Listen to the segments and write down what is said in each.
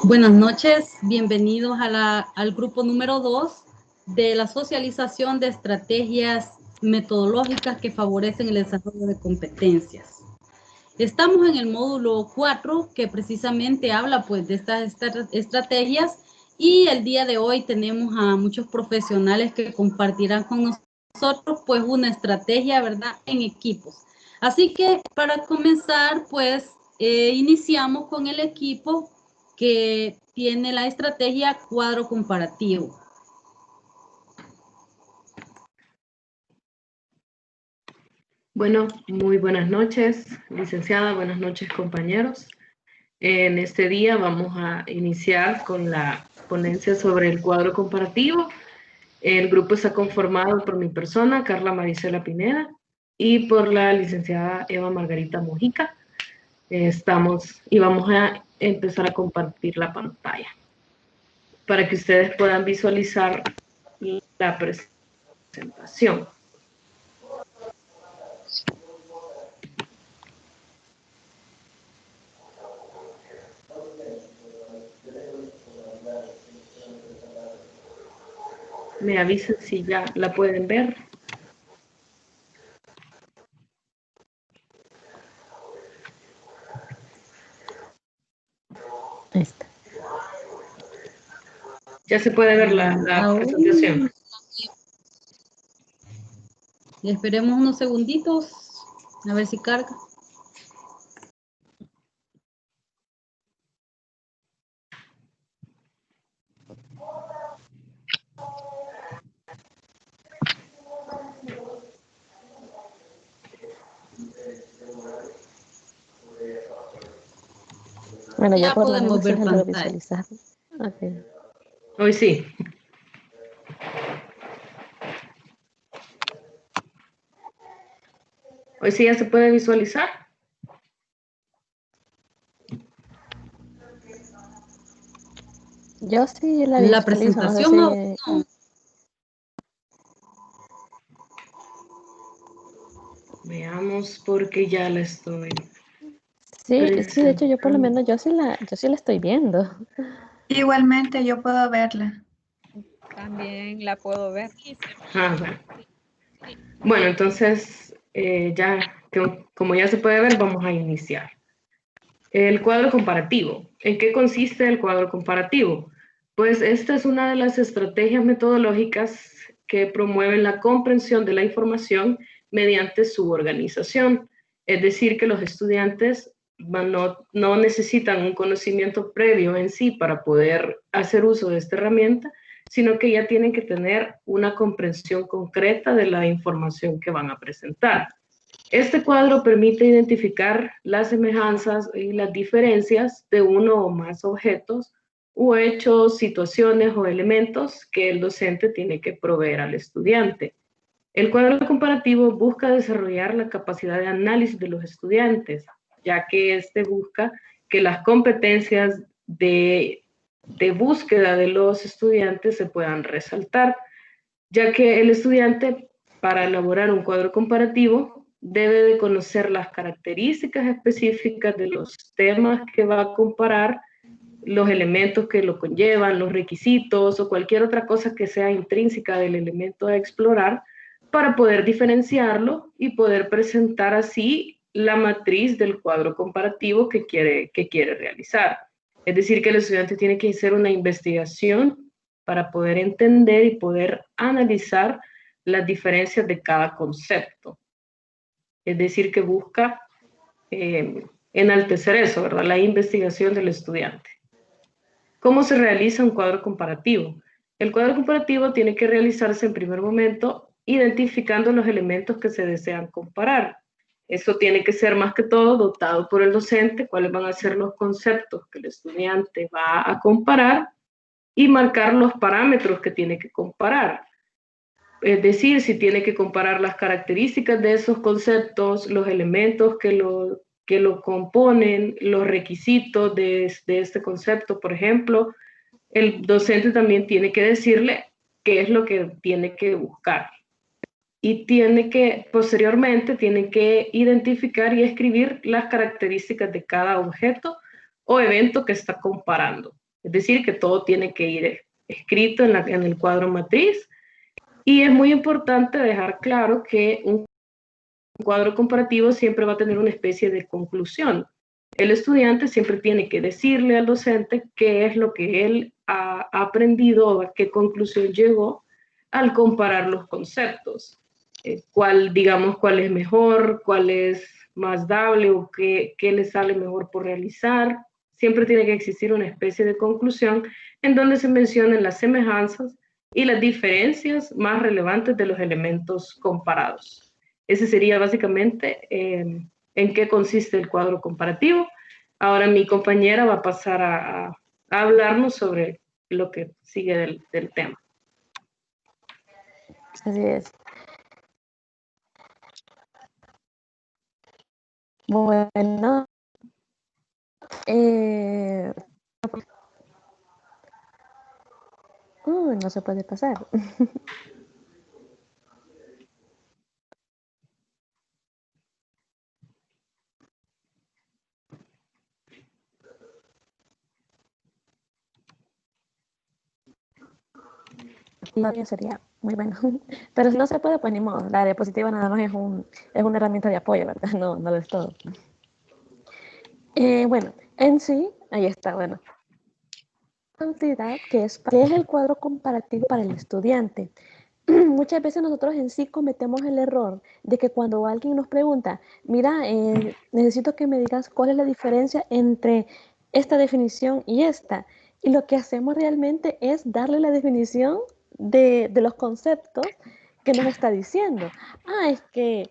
Buenas noches, bienvenidos al grupo número 2 de la socialización de estrategias metodológicas que favorecen el desarrollo de competencias. Estamos en el módulo 4 que precisamente habla pues de estas estrategias y el día de hoy tenemos a muchos profesionales que compartirán con nosotros pues una estrategia, ¿verdad?, en equipos. Así que para comenzar pues iniciamos con el equipo que tiene la estrategia cuadro comparativo. Bueno, muy buenas noches, licenciada, buenas noches, compañeros. En este día vamos a iniciar con la ponencia sobre el cuadro comparativo. El grupo está conformado por mi persona, Carla Marisela Pineda, y por la licenciada Eva Margarita Mojica. Vamos a empezar a compartir la pantalla para que ustedes puedan visualizar la presentación. Me avisan si ya la pueden ver. Esta. Ya se puede ver la presentación. Y esperemos unos segunditos a ver si carga. Bueno, Ya por lo podemos menos ver se logró pantalla. visualizar. Okay. Hoy sí. Hoy sí ya se puede visualizar. Yo sí la La visualizo, presentación no sé si... no. Veamos porque ya la estoy. Sí, de hecho yo por lo menos yo sí la estoy viendo. Igualmente yo puedo verla. También la puedo ver. Bueno. Bueno, entonces como ya se puede ver, vamos a iniciar. El cuadro comparativo. ¿En qué consiste el cuadro comparativo? Pues esta es una de las estrategias metodológicas que promueven la comprensión de la información mediante su organización. Es decir, que los estudiantes no necesitan un conocimiento previo en sí para poder hacer uso de esta herramienta, sino que ya tienen que tener una comprensión concreta de la información que van a presentar. Este cuadro permite identificar las semejanzas y las diferencias de uno o más objetos u hechos, situaciones o elementos que el docente tiene que proveer al estudiante. El cuadro comparativo busca desarrollar la capacidad de análisis de los estudiantes, ya que este busca que las competencias de búsqueda de los estudiantes se puedan resaltar, ya que el estudiante, para elaborar un cuadro comparativo, debe de conocer las características específicas de los temas que va a comparar, los elementos que lo conllevan, los requisitos o cualquier otra cosa que sea intrínseca del elemento a explorar, para poder diferenciarlo y poder presentar así la matriz del cuadro comparativo que quiere realizar. Es decir, que el estudiante tiene que hacer una investigación para poder entender y poder analizar las diferencias de cada concepto. Es decir, que busca enaltecer eso, ¿verdad? La investigación del estudiante. ¿Cómo se realiza un cuadro comparativo? El cuadro comparativo tiene que realizarse en primer momento identificando los elementos que se desean comparar. Eso tiene que ser más que todo dotado por el docente, cuáles van a ser los conceptos que el estudiante va a comparar y marcar los parámetros que tiene que comparar. Es decir, si tiene que comparar las características de esos conceptos, los elementos que lo componen, los requisitos de este concepto, por ejemplo, el docente también tiene que decirle qué es lo que tiene que buscar. Y posteriormente, tiene que identificar y escribir las características de cada objeto o evento que está comparando. Es decir, que todo tiene que ir escrito en el cuadro matriz. Y es muy importante dejar claro que un cuadro comparativo siempre va a tener una especie de conclusión. El estudiante siempre tiene que decirle al docente qué es lo que él ha aprendido o a qué conclusión llegó al comparar los conceptos. Digamos, cuál es mejor, cuál es más dable o qué le sale mejor por realizar. Siempre tiene que existir una especie de conclusión en donde se mencionen las semejanzas y las diferencias más relevantes de los elementos comparados. Ese sería básicamente en qué consiste el cuadro comparativo. Ahora mi compañera va a pasar a hablarnos sobre lo que sigue del tema. Así es. Bueno, no se puede pasar. Sería muy bueno. Pero si no se puede, pues ni modo. La diapositiva nada más es una herramienta de apoyo, ¿verdad? No lo es todo. Bueno, en sí, ahí está, bueno. Cantidad que es el cuadro comparativo para el estudiante. Muchas veces nosotros en sí cometemos el error de que cuando alguien nos pregunta, mira, necesito que me digas cuál es la diferencia entre esta definición y esta. Y lo que hacemos realmente es darle la definición de los conceptos que nos está diciendo. Es que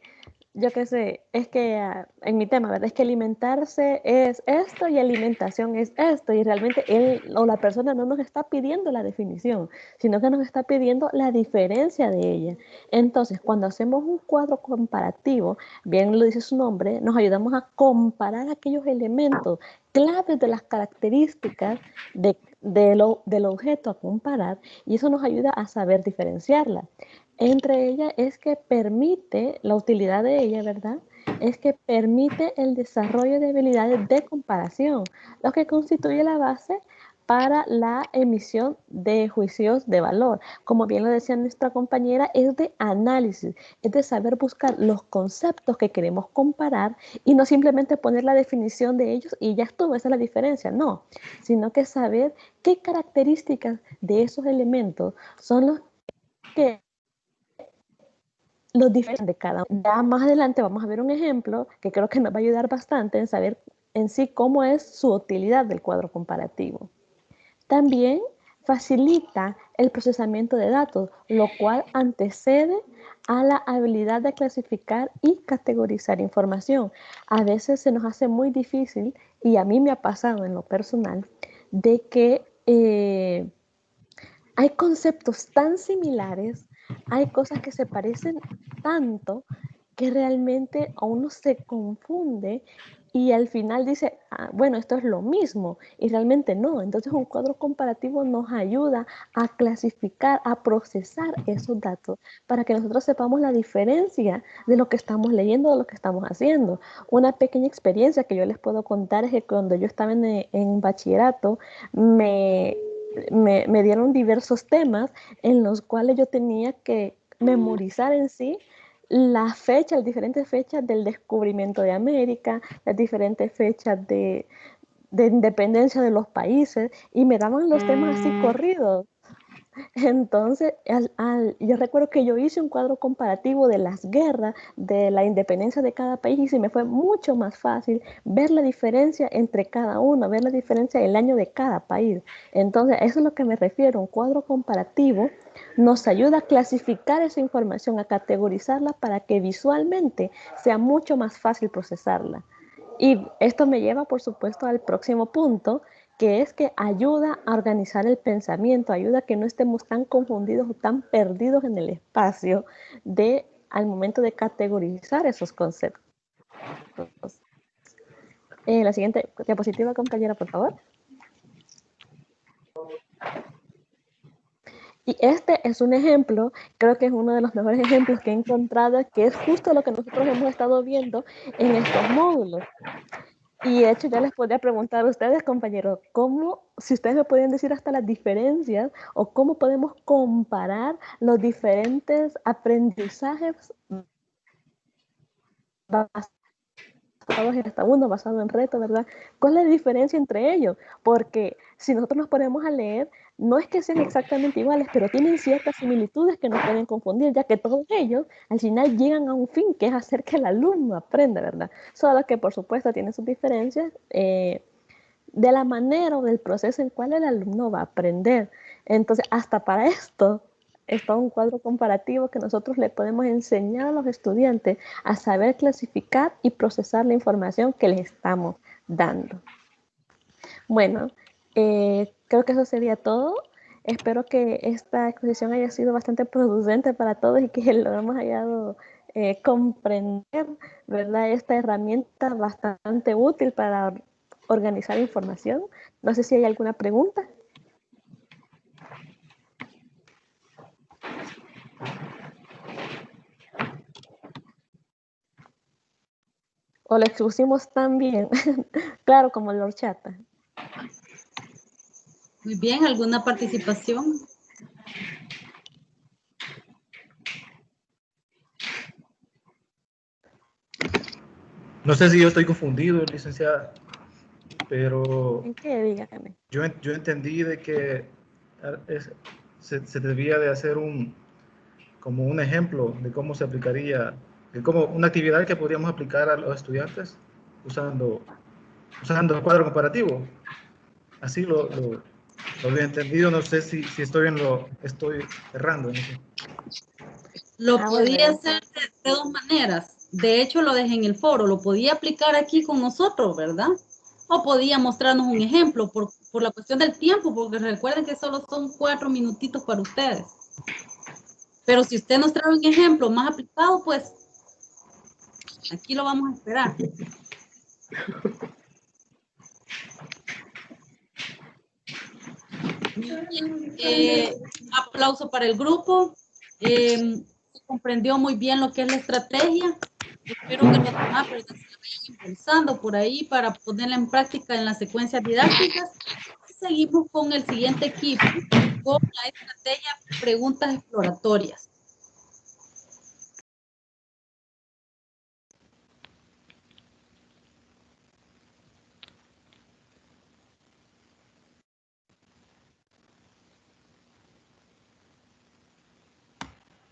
yo qué sé, es que en mi tema, ¿verdad? Es que alimentarse es esto y alimentación es esto. Y realmente él o la persona no nos está pidiendo la definición, sino que nos está pidiendo la diferencia de ella. Entonces, cuando hacemos un cuadro comparativo, bien lo dice su nombre, nos ayudamos a comparar aquellos elementos claves de las características del objeto a comparar, y eso nos ayuda a saber diferenciarla. Entre ellas es que permite, la utilidad de ella, ¿verdad? Es que permite el desarrollo de habilidades de comparación, lo que constituye la base para la emisión de juicios de valor. Como bien lo decía nuestra compañera, es de análisis, es de saber buscar los conceptos que queremos comparar y no simplemente poner la definición de ellos y ya estuvo, esa es la diferencia, no, sino que saber qué características de esos elementos son los que los diferentes de cada uno. Ya más adelante vamos a ver un ejemplo que creo que nos va a ayudar bastante en saber en sí cómo es su utilidad del cuadro comparativo. También facilita el procesamiento de datos, lo cual antecede a la habilidad de clasificar y categorizar información. A veces se nos hace muy difícil, y a mí me ha pasado en lo personal, de que hay conceptos tan similares, hay cosas que se parecen tanto que realmente a uno se confunde y al final dice, bueno, esto es lo mismo, y realmente no. Entonces un cuadro comparativo nos ayuda a clasificar, a procesar esos datos para que nosotros sepamos la diferencia de lo que estamos leyendo, de lo que estamos haciendo. Una pequeña experiencia que yo les puedo contar es que cuando yo estaba en bachillerato, me dieron diversos temas en los cuales yo tenía que memorizar en sí las diferentes fechas del descubrimiento de América, las diferentes fechas de independencia de los países, y me daban los temas así corridos. Entonces, yo recuerdo que yo hice un cuadro comparativo de las guerras, de la independencia de cada país, y me fue mucho más fácil ver la diferencia entre cada uno, ver la diferencia del año de cada país. Entonces, eso es lo que me refiero. Un cuadro comparativo nos ayuda a clasificar esa información, a categorizarla para que visualmente sea mucho más fácil procesarla. Y esto me lleva, por supuesto, al próximo punto, que es que ayuda a organizar el pensamiento, ayuda a que no estemos tan confundidos o tan perdidos en el espacio al momento de categorizar esos conceptos. La siguiente diapositiva, compañera, por favor. Y este es un ejemplo, creo que es uno de los mejores ejemplos que he encontrado, que es justo lo que nosotros hemos estado viendo en estos módulos. Y de hecho, ya les podría preguntar a ustedes, compañeros, si ustedes me pueden decir hasta las diferencias o cómo podemos comparar los diferentes aprendizajes basados en esta uno, basado en reto, ¿verdad? ¿Cuál es la diferencia entre ellos? Porque si nosotros nos ponemos a leer, no es que sean exactamente iguales, pero tienen ciertas similitudes que nos pueden confundir, ya que todos ellos al final llegan a un fin, que es hacer que el alumno aprenda, ¿verdad? Solo que por supuesto tienen sus diferencias de la manera o del proceso en cual el alumno va a aprender. Entonces, hasta para esto está un cuadro comparativo que nosotros le podemos enseñar a los estudiantes a saber clasificar y procesar la información que les estamos dando. Bueno, creo que eso sería todo. Espero que esta exposición haya sido bastante producente para todos y que lo hemos hallado comprender, ¿verdad? Esta herramienta bastante útil para organizar información. No sé si hay alguna pregunta. ¿O lo expusimos tan bien? Claro, como la horchata. Muy bien, ¿alguna participación? No sé si yo estoy confundido, licenciada, pero ¿En qué? Dígame. yo entendí de que se debía de hacer como un ejemplo de cómo se aplicaría, como una actividad que podríamos aplicar a los estudiantes usando el cuadro comparativo. Así lo había entendido, no sé si estoy estoy errando en eso. Lo bueno, podía hacer de dos maneras. De hecho, lo dejé en el foro. Lo podía aplicar aquí con nosotros, ¿verdad? O podía mostrarnos un ejemplo por la cuestión del tiempo, porque recuerden que solo son 4 minutitos para ustedes. Pero si usted nos trae un ejemplo más aplicado, pues aquí lo vamos a esperar. Aplauso para el grupo. Se comprendió muy bien lo que es la estrategia. Espero que los demás se la vayan impulsando por ahí para ponerla en práctica en las secuencias didácticas. Y seguimos con el siguiente equipo, con la estrategia preguntas exploratorias.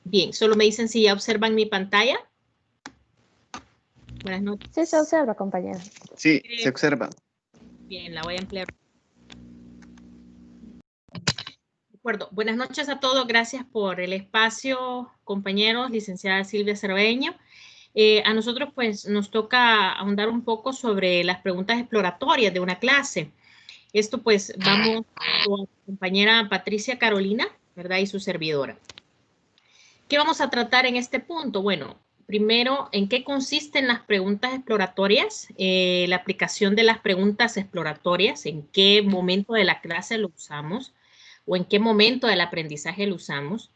Bien, solo me dicen si ya observan mi pantalla. Buenas noches. Sí, se observa, compañero. Sí, se observa. Bien, la voy a emplear. De acuerdo. Buenas noches a todos. Gracias por el espacio, compañeros. Licenciada Silvia Cerveño. A nosotros, pues, nos toca ahondar un poco sobre las preguntas exploratorias de una clase. Esto, pues, vamos con la compañera Patricia Carolina, ¿verdad? Y su servidora. ¿Qué vamos a tratar en este punto? Bueno, primero, ¿en qué consisten las preguntas exploratorias? La aplicación de las preguntas exploratorias, ¿en qué momento de la clase lo usamos? ¿O en qué momento del aprendizaje lo usamos?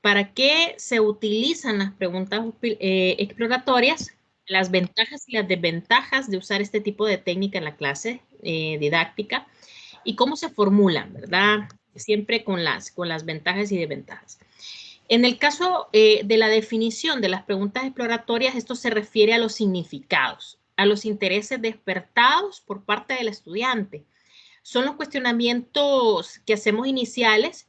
¿Para qué se utilizan las preguntas exploratorias? Las ventajas y las desventajas de usar este tipo de técnica en la clase didáctica. ¿Y cómo se formulan, verdad? Siempre con las ventajas y desventajas. En el caso de la definición de las preguntas exploratorias, esto se refiere a los significados, a los intereses despertados por parte del estudiante. Son los cuestionamientos que hacemos iniciales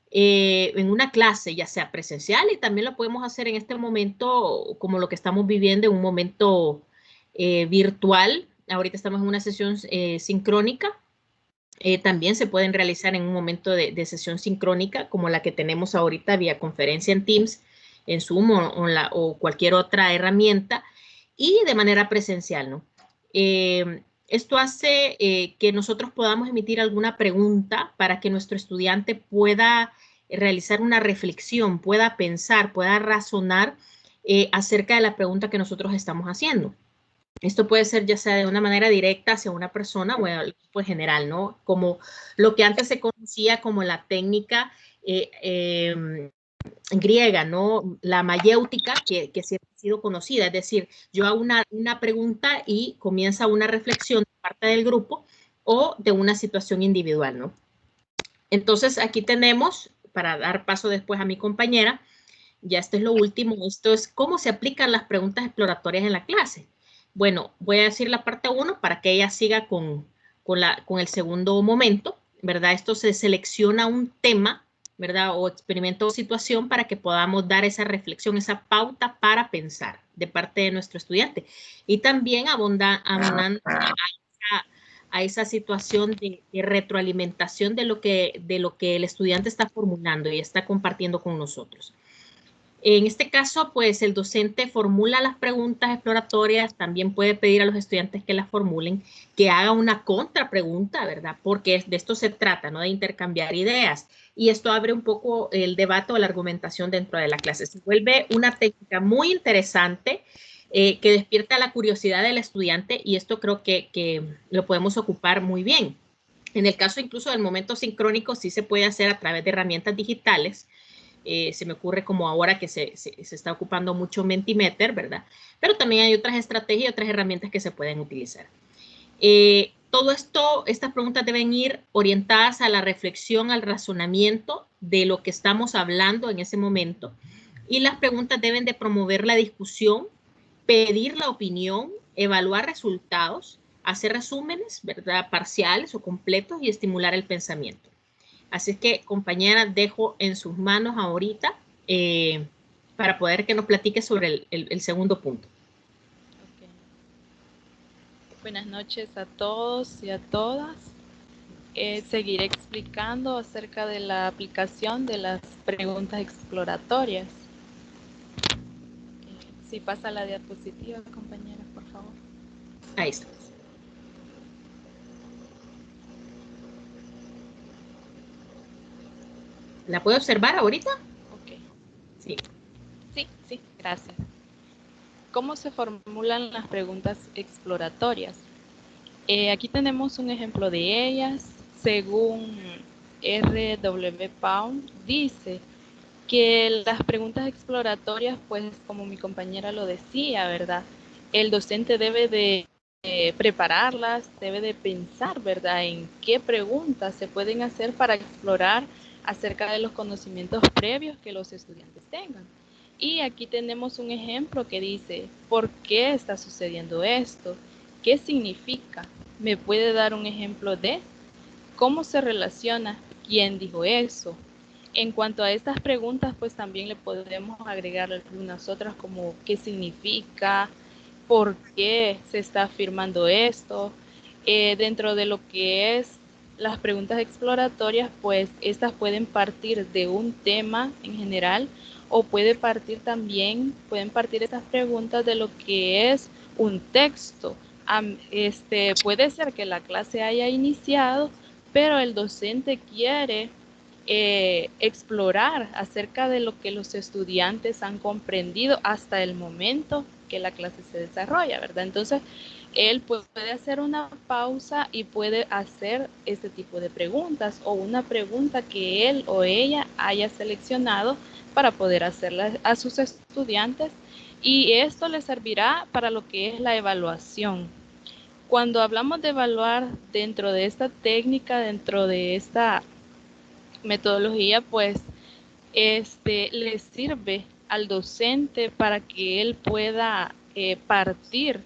en una clase, ya sea presencial, y también lo podemos hacer en este momento, como lo que estamos viviendo, en un momento virtual. Ahorita estamos en una sesión sincrónica. También se pueden realizar en un momento de sesión sincrónica, como la que tenemos ahorita vía conferencia en Teams, en Zoom o cualquier otra herramienta, y de manera presencial, ¿no? Esto hace que nosotros podamos emitir alguna pregunta para que nuestro estudiante pueda realizar una reflexión, pueda pensar, pueda razonar acerca de la pregunta que nosotros estamos haciendo. Esto puede ser ya sea de una manera directa hacia una persona o al grupo en general, ¿no? Como lo que antes se conocía como la técnica griega, ¿no? La mayéutica, que siempre ha sido conocida, es decir, yo hago una pregunta y comienza una reflexión de parte del grupo o de una situación individual, ¿no? Entonces, aquí tenemos, para dar paso después a mi compañera, ya esto es lo último, esto es cómo se aplican las preguntas exploratorias en la clase. Bueno, voy a decir la parte 1 para que ella siga con el segundo momento, ¿verdad? Esto se selecciona un tema, ¿verdad? O experimento o situación para que podamos dar esa reflexión, esa pauta para pensar de parte de nuestro estudiante. Y también abonando a esa situación de retroalimentación de lo que el estudiante está formulando y está compartiendo con nosotros. En este caso, pues el docente formula las preguntas exploratorias, también puede pedir a los estudiantes que las formulen, que hagan una contrapregunta, ¿verdad? Porque de esto se trata, ¿no? De intercambiar ideas. Y esto abre un poco el debate o la argumentación dentro de la clase. Se vuelve una técnica muy interesante que despierta la curiosidad del estudiante y esto creo que lo podemos ocupar muy bien. En el caso incluso del momento sincrónico, sí se puede hacer a través de herramientas digitales. Se me ocurre como ahora que se está ocupando mucho Mentimeter, ¿verdad? Pero también hay otras estrategias y otras herramientas que se pueden utilizar. Todo esto, estas preguntas deben ir orientadas a la reflexión, al razonamiento de lo que estamos hablando en ese momento. Y las preguntas deben de promover la discusión, pedir la opinión, evaluar resultados, hacer resúmenes, ¿verdad? Parciales o completos y estimular el pensamiento. Así es que, compañera, dejo en sus manos ahorita para poder que nos platique sobre el segundo punto. Okay. Buenas noches a todos y a todas. Seguiré explicando acerca de la aplicación de las preguntas exploratorias. Si pasa la diapositiva, compañera, por favor. Ahí está. ¿La puedo observar ahorita? Ok. Sí. Sí, gracias. ¿Cómo se formulan las preguntas exploratorias? Aquí tenemos un ejemplo de ellas. Según R.W. Pound, dice que las preguntas exploratorias, pues como mi compañera lo decía, ¿verdad? El docente debe de prepararlas, debe de pensar, ¿verdad? En qué preguntas se pueden hacer para explorar acerca de los conocimientos previos que los estudiantes tengan. Y aquí tenemos un ejemplo que dice, ¿por qué está sucediendo esto? ¿Qué significa? ¿Me puede dar un ejemplo de cómo se relaciona? ¿Quién dijo eso? En cuanto a estas preguntas, pues también le podemos agregar algunas otras como qué significa, por qué se está afirmando esto. Dentro de lo que es las preguntas exploratorias, pues estas pueden partir de un tema en general o pueden partir estas preguntas de lo que es un texto. Puede ser que la clase haya iniciado, pero el docente quiere explorar acerca de lo que los estudiantes han comprendido hasta el momento que la clase se desarrolla, ¿verdad? Entonces, él puede hacer una pausa y puede hacer este tipo de preguntas o una pregunta que él o ella haya seleccionado para poder hacerla a sus estudiantes y esto les servirá para lo que es la evaluación. Cuando hablamos de evaluar dentro de esta técnica, dentro de esta metodología, pues le sirve al docente para que él pueda partir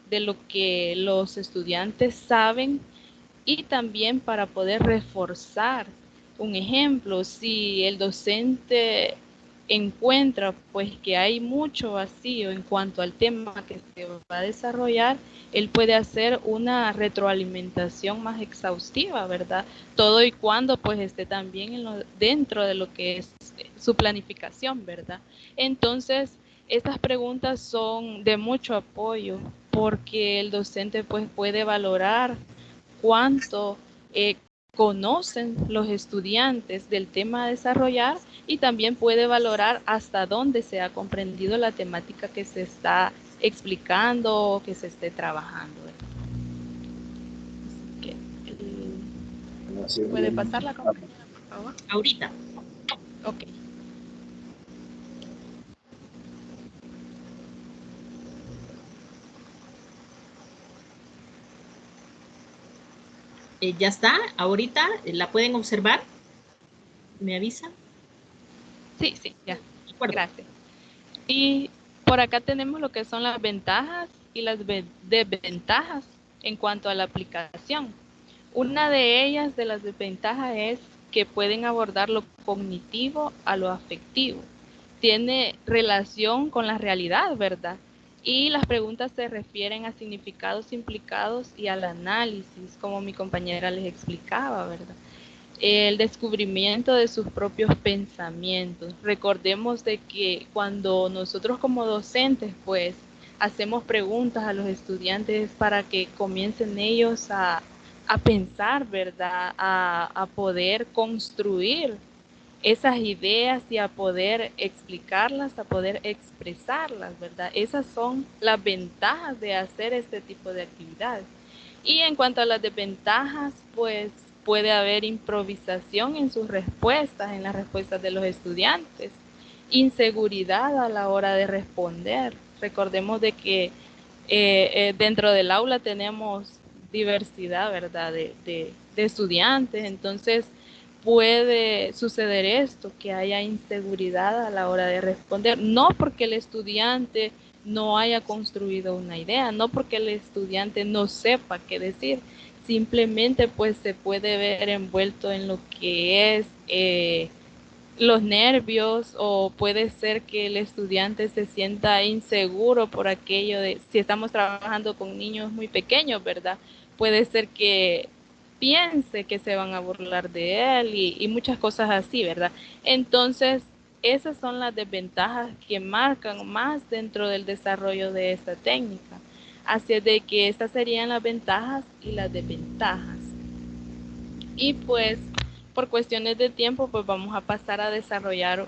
de lo que los estudiantes saben y también para poder reforzar un ejemplo. Si el docente encuentra pues que hay mucho vacío en cuanto al tema que se va a desarrollar, él puede hacer una retroalimentación más exhaustiva, ¿verdad? Todo y cuando pues esté también dentro de lo que es su planificación, ¿verdad? Entonces, estas preguntas son de mucho apoyo porque el docente pues puede valorar cuánto conocen los estudiantes del tema a desarrollar y también puede valorar hasta dónde se ha comprendido la temática que se está explicando o que se esté trabajando. ¿Puede pasar la compañera, por favor? Ahorita. Ok. Ya está, ahorita la pueden observar. ¿Me avisan? Sí, ya. De acuerdo. Gracias. Y por acá tenemos lo que son las ventajas y las desventajas en cuanto a la aplicación. Una de ellas, de las desventajas, es que pueden abordar lo cognitivo a lo afectivo. Tiene relación con la realidad, ¿verdad? Y las preguntas se refieren a significados implicados y al análisis, como mi compañera les explicaba, ¿verdad? El descubrimiento de sus propios pensamientos. Recordemos de que cuando nosotros como docentes pues hacemos preguntas a los estudiantes para que comiencen ellos a pensar, ¿verdad? A poder construir esas ideas y a poder explicarlas, a poder expresarlas, ¿verdad? Esas son las ventajas de hacer este tipo de actividades. Y en cuanto a las desventajas, pues puede haber improvisación en sus respuestas, en las respuestas de los estudiantes, inseguridad a la hora de responder. Recordemos de que dentro del aula tenemos diversidad, ¿verdad?, de estudiantes, entonces puede suceder esto, que haya inseguridad a la hora de responder, no porque el estudiante no haya construido una idea, no porque el estudiante no sepa qué decir, simplemente pues se puede ver envuelto en lo que es los nervios, o puede ser que el estudiante se sienta inseguro por aquello de, si estamos trabajando con niños muy pequeños, ¿verdad? Puede ser que piense que se van a burlar de él y muchas cosas así, ¿verdad? Entonces, esas son las desventajas que marcan más dentro del desarrollo de esta técnica. Así es de que estas serían las ventajas y las desventajas. Y pues, por cuestiones de tiempo, pues vamos a pasar a desarrollar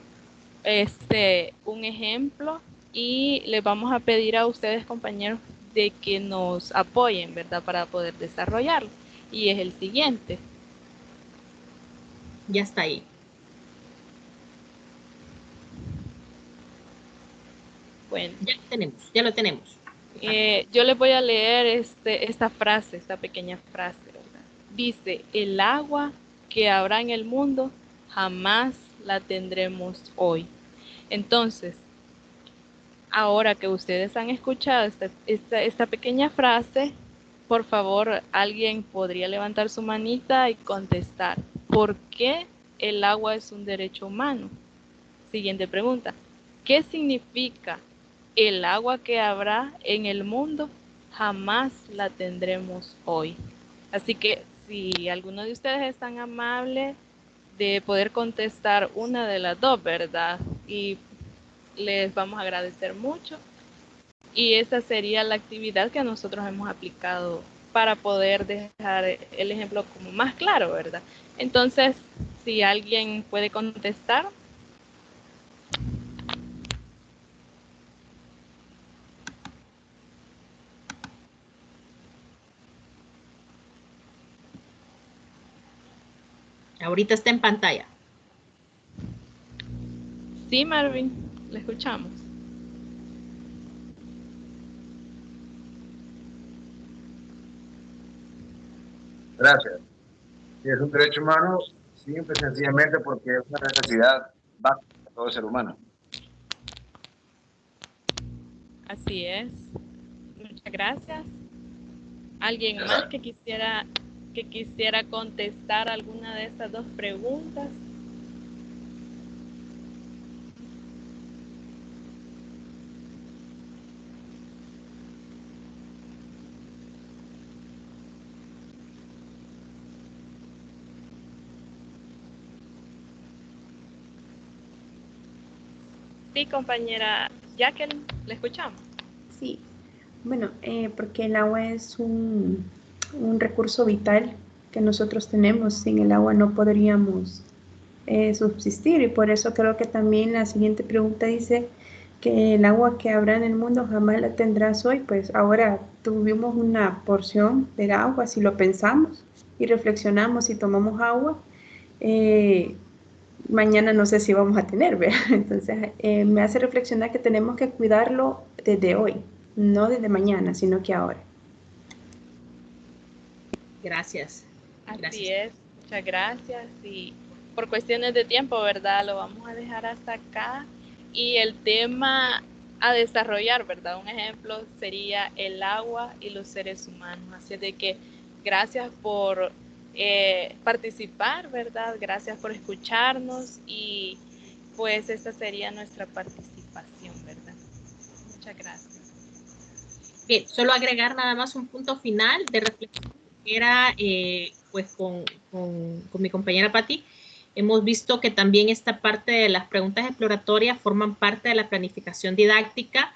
un ejemplo y les vamos a pedir a ustedes, compañeros, de que nos apoyen, ¿verdad?, para poder desarrollarlo. Y es el siguiente. Ya está ahí. Bueno, ya lo tenemos. Yo les voy a leer esta frase, esta pequeña frase, ¿verdad? Dice, el agua que habrá en el mundo jamás la tendremos hoy. Entonces, ahora que ustedes han escuchado esta pequeña frase, por favor, alguien podría levantar su manita y contestar, ¿por qué el agua es un derecho humano? Siguiente pregunta, ¿qué significa el agua que habrá en el mundo jamás la tendremos hoy? Así que si alguno de ustedes es tan amable de poder contestar una de las dos, ¿verdad? Y les vamos a agradecer mucho. Y esa sería la actividad que nosotros hemos aplicado para poder dejar el ejemplo como más claro, ¿verdad? Entonces, si alguien puede contestar. Ahorita está en pantalla. Sí, Marvin, le escuchamos. Gracias. Si es un derecho humano, simple y sencillamente porque es una necesidad básica de todo ser humano. Así es. Muchas gracias. ¿Alguien más que quisiera contestar alguna de estas dos preguntas? Sí, compañera Jacqueline, ¿le escuchamos? Sí, bueno, porque el agua es un recurso vital que nosotros tenemos. Sin el agua no podríamos subsistir, y por eso creo que también la siguiente pregunta dice que el agua que habrá en el mundo jamás la tendrás hoy. Pues ahora tuvimos una porción de agua, si lo pensamos y reflexionamos y tomamos agua, mañana no sé si vamos a tener, ¿verdad? Entonces me hace reflexionar que tenemos que cuidarlo desde hoy, no desde mañana, sino que ahora. Gracias. Así Gracias. es, muchas gracias. Y por cuestiones de tiempo, ¿verdad? Lo vamos a dejar hasta acá. Y el tema a desarrollar, ¿verdad? Un ejemplo sería el agua y los seres humanos. Así es de que gracias por participar, ¿verdad? Gracias por escucharnos y pues esta sería nuestra participación, ¿verdad? Muchas gracias. Bien, solo agregar nada más un punto final de reflexión. Era pues con mi compañera Patti, hemos visto que también esta parte de las preguntas exploratorias forman parte de la planificación didáctica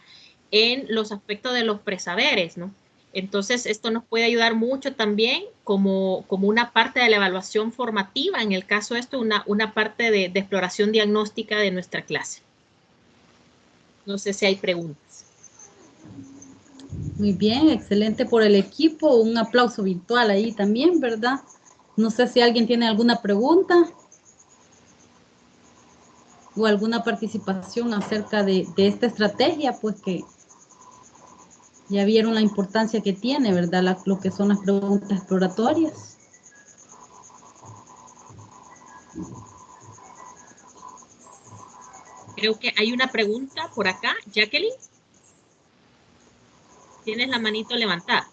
en los aspectos de los presaberes, ¿no? Entonces, esto nos puede ayudar mucho también como una parte de la evaluación formativa, en el caso de esto, una parte de exploración diagnóstica de nuestra clase. No sé si hay preguntas. Muy bien, excelente por el equipo. Un aplauso virtual ahí también, ¿verdad? No sé si alguien tiene alguna pregunta o alguna participación acerca de esta estrategia, pues que ya vieron la importancia que tiene, ¿verdad? Lo que son las preguntas exploratorias. Creo que hay una pregunta por acá. Jacqueline, tienes la manito levantada.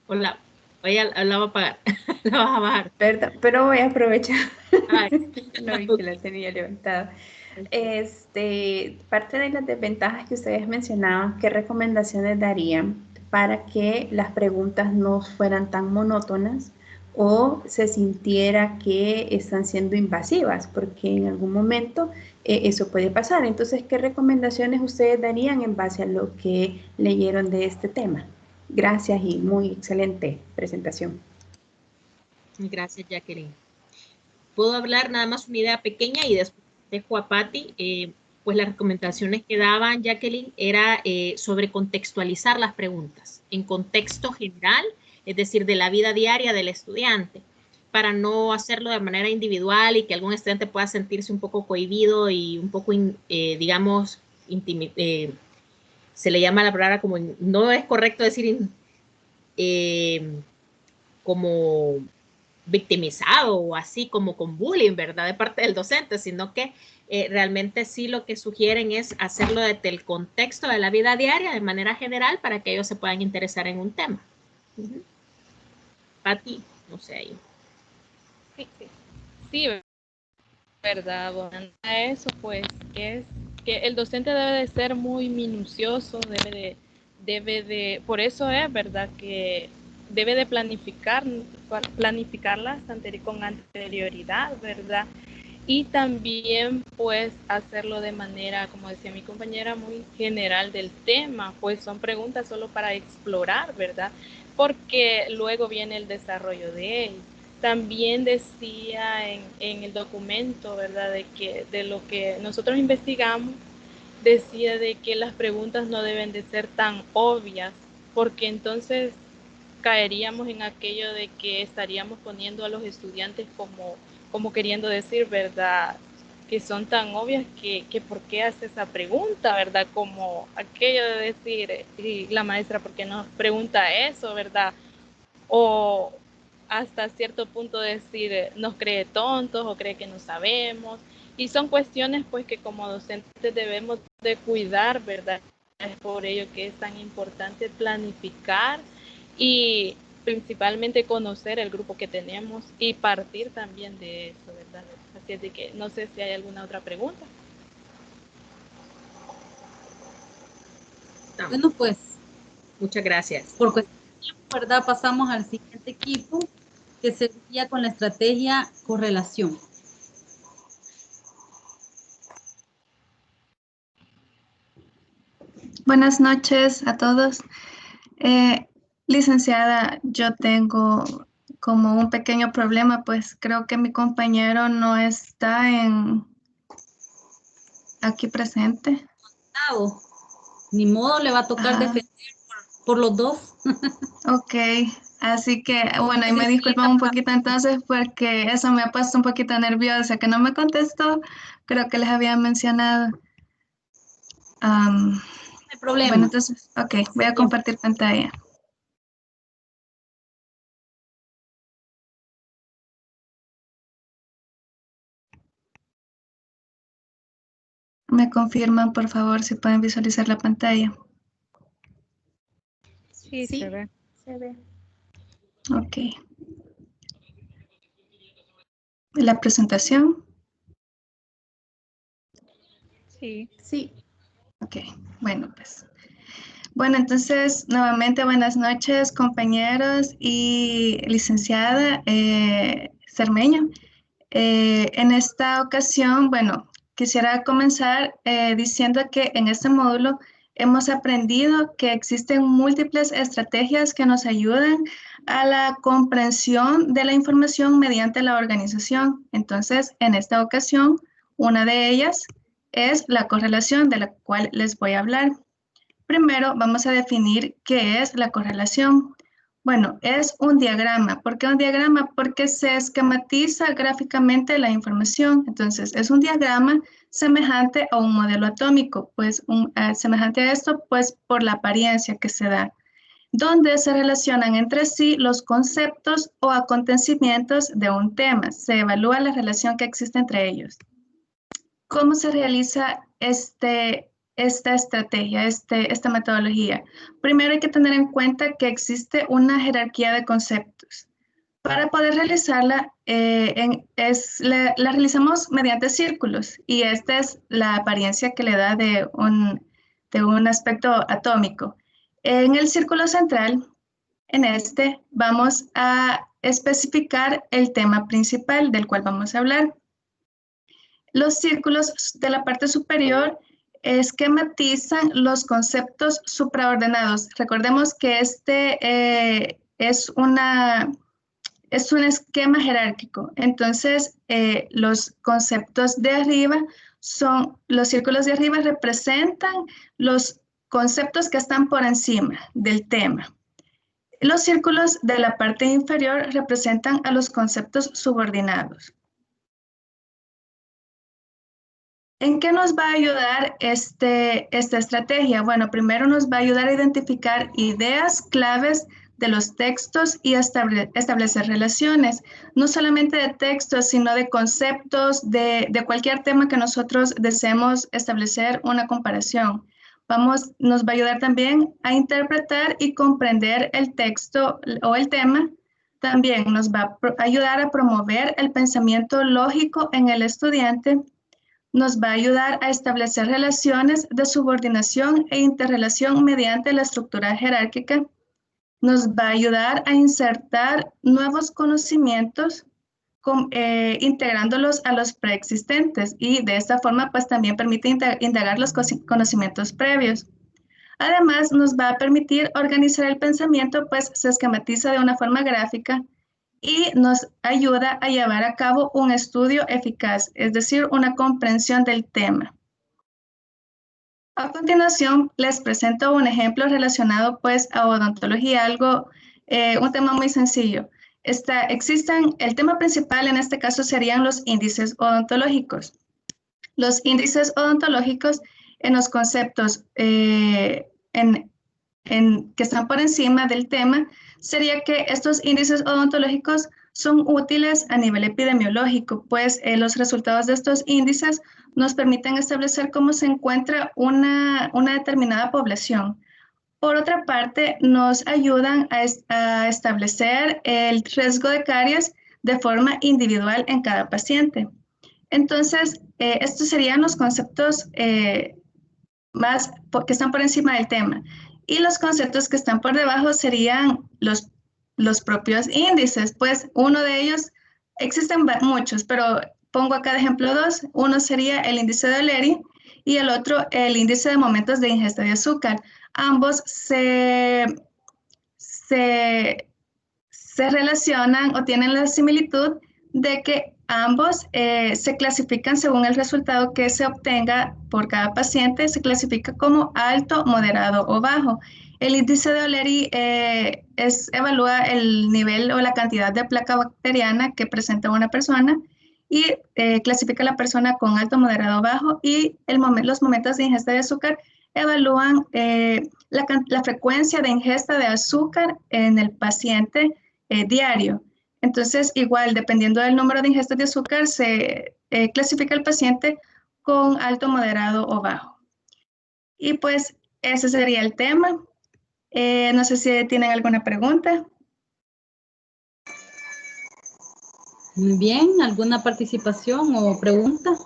Hola, la va a apagar, la vas a bajar. Perdón, pero voy a aprovechar. Ay. No vi que la tenía levantada. Parte de las desventajas que ustedes mencionaban, ¿qué recomendaciones darían para que las preguntas no fueran tan monótonas o se sintiera que están siendo invasivas? Porque en algún momento eso puede pasar. Entonces, ¿qué recomendaciones ustedes darían en base a lo que leyeron de este tema? Gracias y muy excelente presentación. Gracias, Jacqueline. Puedo hablar nada más una idea pequeña y después dejo a Patti. Pues las recomendaciones que daban Jacqueline era sobre contextualizar las preguntas en contexto general, es decir, de la vida diaria del estudiante, para no hacerlo de manera individual y que algún estudiante pueda sentirse un poco cohibido y un poco, digamos, se le llama la palabra como, no es correcto decir como victimizado o así como con bullying, ¿verdad? De parte del docente, sino que realmente sí lo que sugieren es hacerlo desde el contexto de la vida diaria de manera general para que ellos se puedan interesar en un tema. Patti, no sé ahí. Sí, verdad, bueno, a eso pues es que el docente debe de ser muy minucioso, por eso es verdad que debe de planificarlas con anterioridad, ¿verdad? Y también pues hacerlo de manera, como decía mi compañera, muy general del tema, pues son preguntas solo para explorar, ¿verdad? Porque luego viene el desarrollo de ellos. También decía en el documento, ¿verdad? De lo que nosotros investigamos, decía de que las preguntas no deben de ser tan obvias, porque entonces caeríamos en aquello de que estaríamos poniendo a los estudiantes como queriendo decir, ¿verdad? Que son tan obvias que ¿por qué hace esa pregunta, verdad? Como aquello de decir, y la maestra, ¿por qué nos pregunta eso, verdad? O hasta cierto punto decir, nos cree tontos o cree que no sabemos. Y son cuestiones pues que como docentes debemos de cuidar, ¿verdad? Es por ello que es tan importante planificar y principalmente conocer el grupo que tenemos y partir también de eso, ¿verdad? Así es de que no sé si hay alguna otra pregunta. Bueno, pues. Muchas gracias. Por cuestión de tiempo, ¿verdad? Pasamos al siguiente equipo, que sería con la estrategia correlación. Buenas noches a todos. Licenciada, yo tengo como un pequeño problema, pues creo que mi compañero no está aquí presente. Ni modo, le va a tocar defender por los dos. Ok, así que bueno, y me disculpan un poquito entonces porque eso me ha puesto un poquito nerviosa, que no me contestó, creo que les había mencionado. No hay problema. Bueno, entonces, ok, voy a compartir pantalla. Me confirman, por favor, si pueden visualizar la pantalla. Sí, se ve. Se ve. Ok. La presentación. Sí. Sí. Ok, bueno, pues. Bueno, entonces, nuevamente buenas noches, compañeros y licenciada Cermeño. En esta ocasión, bueno, quisiera comenzar diciendo que en este módulo hemos aprendido que existen múltiples estrategias que nos ayudan a la comprensión de la información mediante la organización. Entonces, en esta ocasión, una de ellas es la correlación, de la cual les voy a hablar. Primero, vamos a definir qué es la correlación. Bueno, es un diagrama. ¿Por qué un diagrama? Porque se esquematiza gráficamente la información. Entonces, es un diagrama semejante a un modelo atómico, pues semejante a esto, pues por la apariencia que se da, donde se relacionan entre sí los conceptos o acontecimientos de un tema. Se evalúa la relación que existe entre ellos. ¿Cómo se realiza esta estrategia, esta metodología? Primero hay que tener en cuenta que existe una jerarquía de conceptos. Para poder realizarla, la realizamos mediante círculos y esta es la apariencia que le da de un aspecto atómico. En el círculo central, en este, vamos a especificar el tema principal del cual vamos a hablar. Los círculos de la parte superior esquematizan los conceptos supraordenados. Recordemos que es un esquema jerárquico. Entonces, los conceptos de arriba los círculos de arriba representan los conceptos que están por encima del tema. Los círculos de la parte inferior representan a los conceptos subordinados. ¿En qué nos va a ayudar esta estrategia? Bueno, primero nos va a ayudar a identificar ideas claves de los textos y establecer relaciones, no solamente de textos, sino de conceptos, de cualquier tema que nosotros deseemos establecer una comparación. Nos va a ayudar también a interpretar y comprender el texto o el tema. También nos va a ayudar a promover el pensamiento lógico en el estudiante. Nos va a ayudar a establecer relaciones de subordinación e interrelación mediante la estructura jerárquica. Nos va a ayudar a insertar nuevos conocimientos integrándolos a los preexistentes y de esta forma pues también permite indagar los conocimientos previos. Además nos va a permitir organizar el pensamiento pues se esquematiza de una forma gráfica y nos ayuda a llevar a cabo un estudio eficaz, es decir, una comprensión del tema. A continuación, les presento un ejemplo relacionado pues a odontología, un tema muy sencillo. El tema principal en este caso serían los índices odontológicos. Los índices odontológicos en los conceptos que están por encima del tema sería que estos índices odontológicos son útiles a nivel epidemiológico, pues los resultados de estos índices nos permiten establecer cómo se encuentra una determinada población. Por otra parte, nos ayudan a establecer el riesgo de caries de forma individual en cada paciente. Entonces, estos serían los conceptos que están por encima del tema. Y los conceptos que están por debajo serían los propios índices, pues uno de ellos, existen muchos, pero pongo acá de ejemplo dos. Uno sería el índice de O'Leary y el otro el índice de momentos de ingesta de azúcar. Ambos se relacionan o tienen la similitud de que ambos se clasifican según el resultado que se obtenga por cada paciente, se clasifica como alto, moderado o bajo. El índice de O'Leary evalúa el nivel o la cantidad de placa bacteriana que presenta una persona y clasifica a la persona con alto, moderado o bajo, y los momentos de ingesta de azúcar evalúan la frecuencia de ingesta de azúcar en el paciente diario. Entonces, igual, dependiendo del número de ingestas de azúcar, se clasifica el paciente con alto, moderado o bajo. Y pues ese sería el tema. No sé si tienen alguna pregunta. Muy bien, ¿alguna participación o pregunta?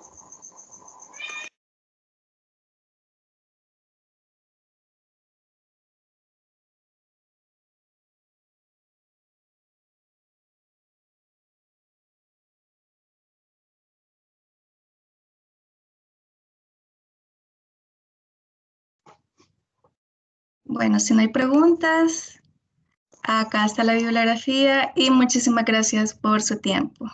Bueno, si no hay preguntas, acá está la bibliografía y muchísimas gracias por su tiempo.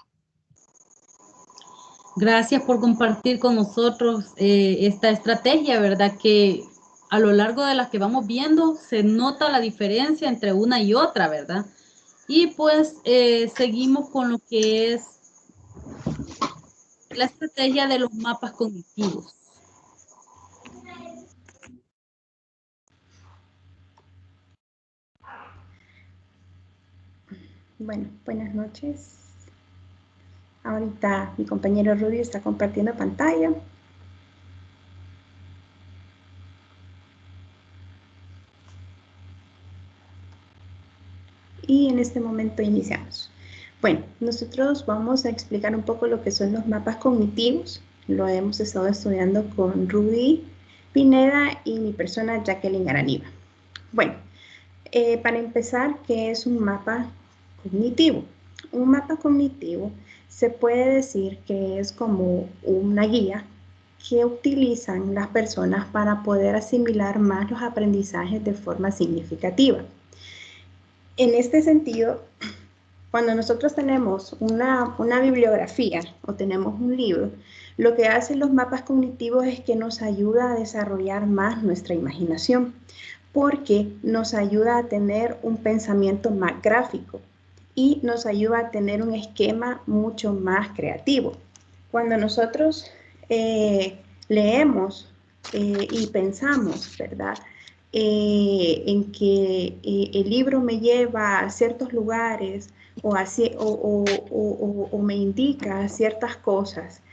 Gracias por compartir con nosotros esta estrategia, ¿verdad? Que a lo largo de las que vamos viendo se nota la diferencia entre una y otra, ¿verdad? Y pues seguimos con lo que es la estrategia de los mapas cognitivos. Bueno, buenas noches. Ahorita mi compañero Rudy está compartiendo pantalla. Y en este momento iniciamos. Bueno, nosotros vamos a explicar un poco lo que son los mapas cognitivos. Lo hemos estado estudiando con Rudy Pineda y mi persona Jacqueline Araniva. Bueno, para empezar, ¿qué es un mapa cognitivo? Un mapa cognitivo se puede decir que es como una guía que utilizan las personas para poder asimilar más los aprendizajes de forma significativa. En este sentido, cuando nosotros tenemos una bibliografía o tenemos un libro, lo que hacen los mapas cognitivos es que nos ayuda a desarrollar más nuestra imaginación, porque nos ayuda a tener un pensamiento más gráfico y nos ayuda a tener un esquema mucho más creativo. Cuando nosotros leemos y pensamos, ¿verdad?, en que el libro me lleva a ciertos lugares o me indica ciertas cosas,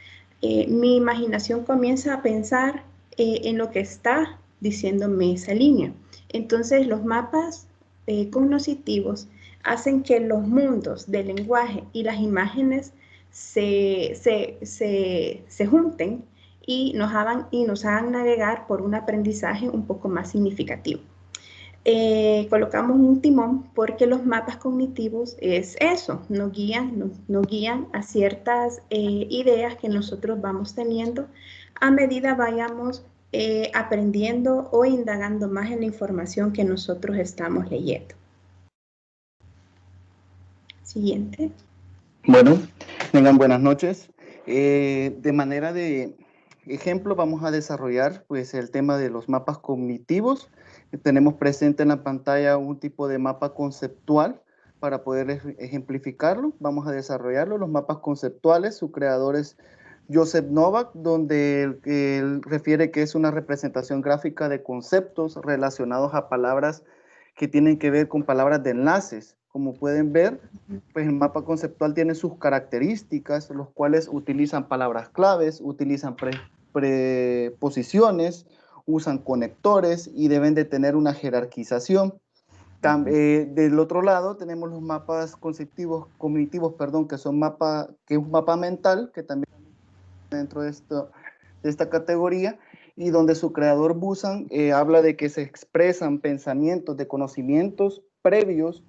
mi imaginación comienza a pensar en lo que está diciéndome esa línea. Entonces los mapas cognitivos hacen que los mundos del lenguaje y las imágenes se junten y nos hagan navegar por un aprendizaje un poco más significativo. Colocamos un timón porque los mapas cognitivos es eso, nos guían a ciertas ideas que nosotros vamos teniendo a medida vayamos aprendiendo o indagando más en la información que nosotros estamos leyendo. Siguiente. Bueno, tengan buenas noches. De manera de ejemplo vamos a desarrollar pues el tema de los mapas cognitivos. Tenemos presente en la pantalla un tipo de mapa conceptual para poder ejemplificarlo. Vamos a desarrollarlo. Los mapas conceptuales, su creador es Joseph Novak, donde él refiere que es una representación gráfica de conceptos relacionados a palabras que tienen que ver con palabras de enlaces. Como pueden ver, pues el mapa conceptual tiene sus características, los cuales utilizan palabras claves, utilizan preposiciones, usan conectores y deben de tener una jerarquización. Del otro lado tenemos los mapas cognitivos, que es un mapa mental, que también dentro de esta categoría, y donde su creador Busan habla de que se expresan pensamientos de conocimientos previos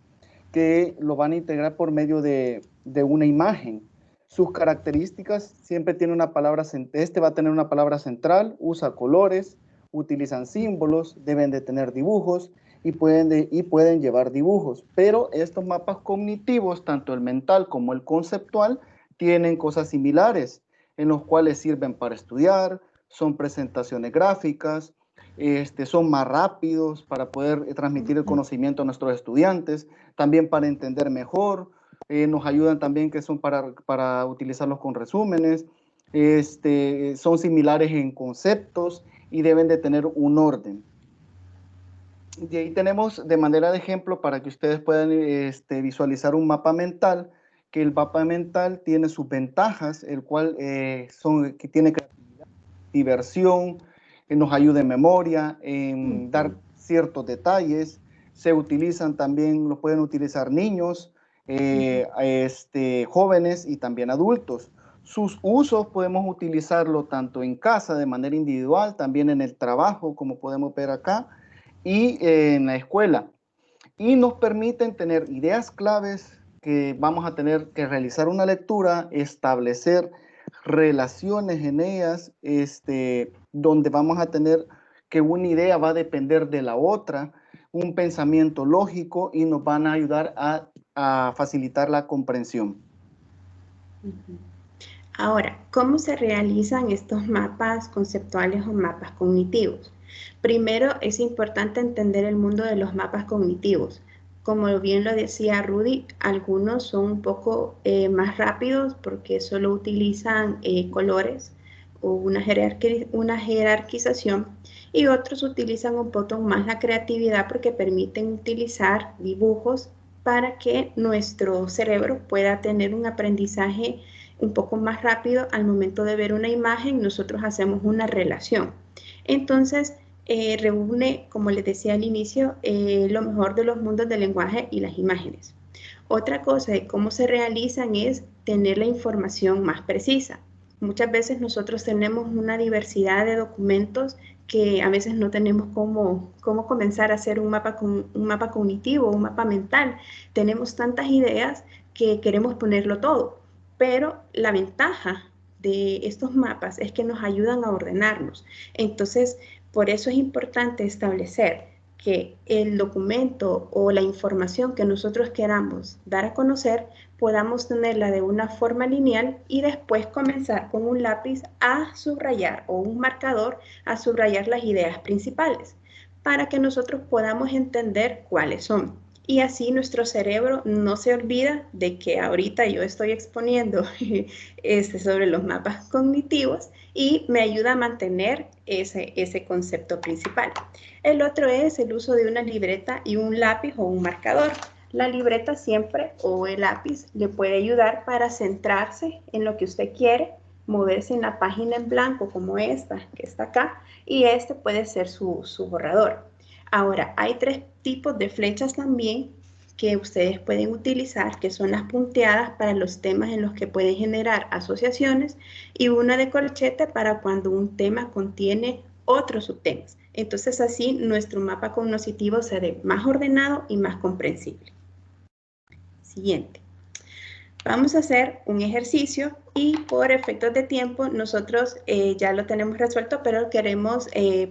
que lo van a integrar por medio de una imagen. Sus características siempre tiene una palabra, va a tener una palabra central, usa colores, utilizan símbolos, deben de tener dibujos y pueden llevar dibujos. Pero estos mapas cognitivos, tanto el mental como el conceptual, tienen cosas similares, en los cuales sirven para estudiar, son presentaciones gráficas, son más rápidos para poder transmitir el conocimiento a nuestros estudiantes, también para entender mejor, nos ayudan también que son para utilizarlos con resúmenes, son similares en conceptos y deben de tener un orden. Y ahí tenemos de manera de ejemplo para que ustedes puedan visualizar un mapa mental, que el mapa mental tiene sus ventajas, el cual que tiene creatividad, diversión, nos ayuda en memoria, en dar ciertos detalles. Se utilizan también, lo pueden utilizar niños, jóvenes y también adultos. Sus usos podemos utilizarlo tanto en casa de manera individual, también en el trabajo, como podemos ver acá, y en la escuela. Y nos permiten tener ideas claves que vamos a tener que realizar una lectura, establecer relaciones en ellas, donde vamos a tener que una idea va a depender de la otra, un pensamiento lógico, y nos van a ayudar a facilitar la comprensión. Ahora, ¿cómo se realizan estos mapas conceptuales o mapas cognitivos? Primero, es importante entender el mundo de los mapas cognitivos. Como bien lo decía Rudy, algunos son un poco más rápidos porque solo utilizan colores o una jerarquización, y otros utilizan un poco más la creatividad porque permiten utilizar dibujos para que nuestro cerebro pueda tener un aprendizaje un poco más rápido. Al momento de ver una imagen, nosotros hacemos una relación. Entonces, reúne, como les decía al inicio, lo mejor de los mundos del lenguaje y las imágenes. Otra cosa de cómo se realizan es tener la información más precisa. Muchas veces nosotros tenemos una diversidad de documentos que a veces no tenemos cómo comenzar a hacer un mapa cognitivo, un mapa mental. Tenemos tantas ideas que queremos ponerlo todo. Pero la ventaja de estos mapas es que nos ayudan a ordenarnos. Entonces, por eso es importante establecer que el documento o la información que nosotros queramos dar a conocer, podamos tenerla de una forma lineal y después comenzar con un lápiz a subrayar, o un marcador a subrayar las ideas principales, para que nosotros podamos entender cuáles son. Y así nuestro cerebro no se olvida de que ahorita yo estoy exponiendo sobre los mapas cognitivos, y me ayuda a mantener ese concepto principal. El otro es el uso de una libreta y un lápiz o un marcador. La libreta siempre, o el lápiz, le puede ayudar para centrarse en lo que usted quiere, moverse en la página en blanco como esta que está acá, y este puede ser su borrador. Ahora, hay 3 tipos de flechas también que ustedes pueden utilizar, que son las punteadas para los temas en los que pueden generar asociaciones, y una de corchete para cuando un tema contiene otros subtemas. Entonces, así nuestro mapa cognitivo se ve más ordenado y más comprensible. Siguiente. Vamos a hacer un ejercicio, y por efectos de tiempo nosotros ya lo tenemos resuelto, pero queremos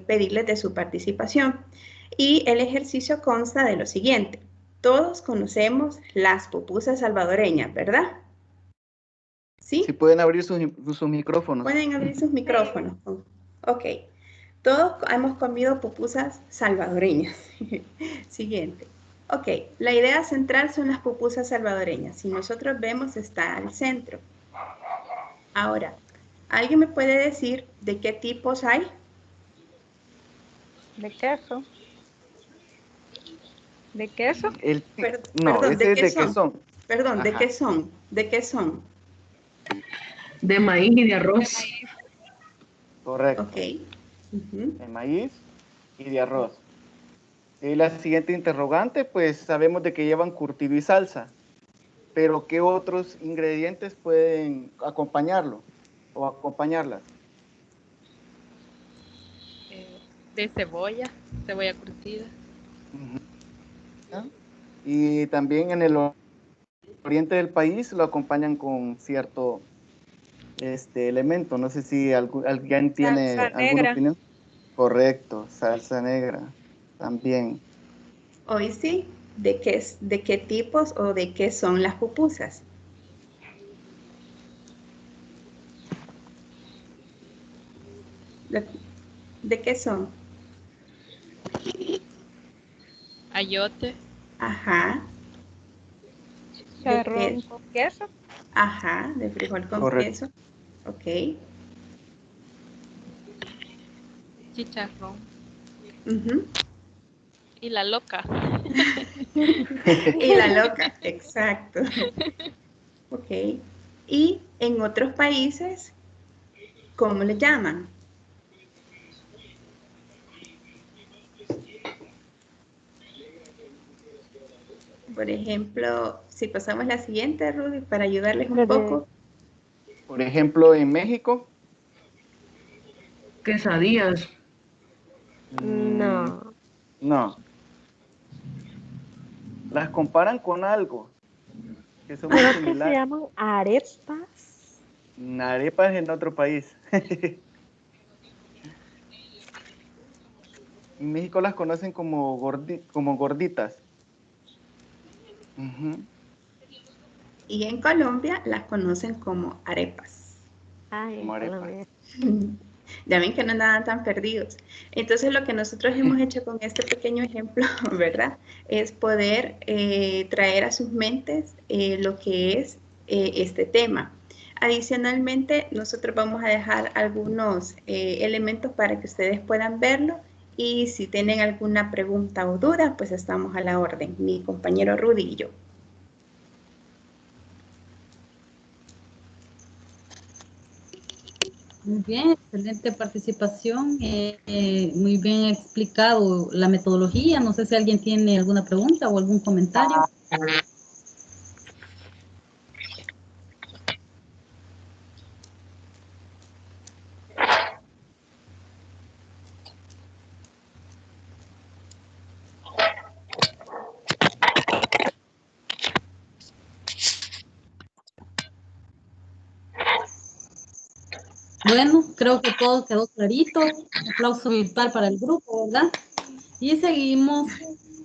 pedirles de su participación. Y el ejercicio consta de lo siguiente. Todos conocemos las pupusas salvadoreñas, ¿verdad? ¿Sí? Si pueden abrir sus micrófonos. Pueden abrir sus micrófonos. Ok. Todos hemos comido pupusas salvadoreñas. Siguiente. Ok, la idea central son las pupusas salvadoreñas. Si nosotros vemos, está al centro. Ahora, ¿alguien me puede decir de qué tipos hay? De queso. ¿De queso? Perdón, ¿de qué son? Perdón, ¿de qué son? ¿De qué son? De maíz y de arroz. Correcto. Ok. De maíz y de arroz. Y la siguiente interrogante, pues sabemos de que llevan curtido y salsa, pero ¿qué otros ingredientes pueden acompañarlo o acompañarlas? De cebolla curtida. Y también en el oriente del país lo acompañan con cierto elemento. No sé si alguien tiene alguna opinión. Correcto, salsa negra también. Hoy sí, ¿de qué tipos o de qué son las pupusas? ¿De qué son? Ayote. Ajá. Chicharrón con queso. Ajá, de frijol con queso. Ok. Chicharrón. Uh-huh. Y la loca. Y la loca, exacto. Ok. Y en otros países, ¿cómo le llaman? Por ejemplo, si pasamos la siguiente, Rudy, para ayudarles un poco. Por ejemplo, en México. Quesadillas. No. No. Las comparan con algo que son muy Creo que se similares. llaman arepas. Arepas en otro país. En México las conocen como gorditas. Y en Colombia las conocen como arepas. Ay, en Colombia. Ya ven que no andaban tan perdidos. Entonces lo que nosotros hemos hecho con este pequeño ejemplo, ¿verdad? Es poder traer a sus mentes lo que es este tema. Adicionalmente, nosotros vamos a dejar algunos elementos para que ustedes puedan verlo y si tienen alguna pregunta o duda, pues estamos a la orden, mi compañero Rudy y yo. Muy bien, excelente participación, muy bien explicado la metodología. No sé si alguien tiene alguna pregunta o algún comentario. Bueno, creo que todo quedó clarito. Un aplauso virtual para el grupo, ¿verdad? Y seguimos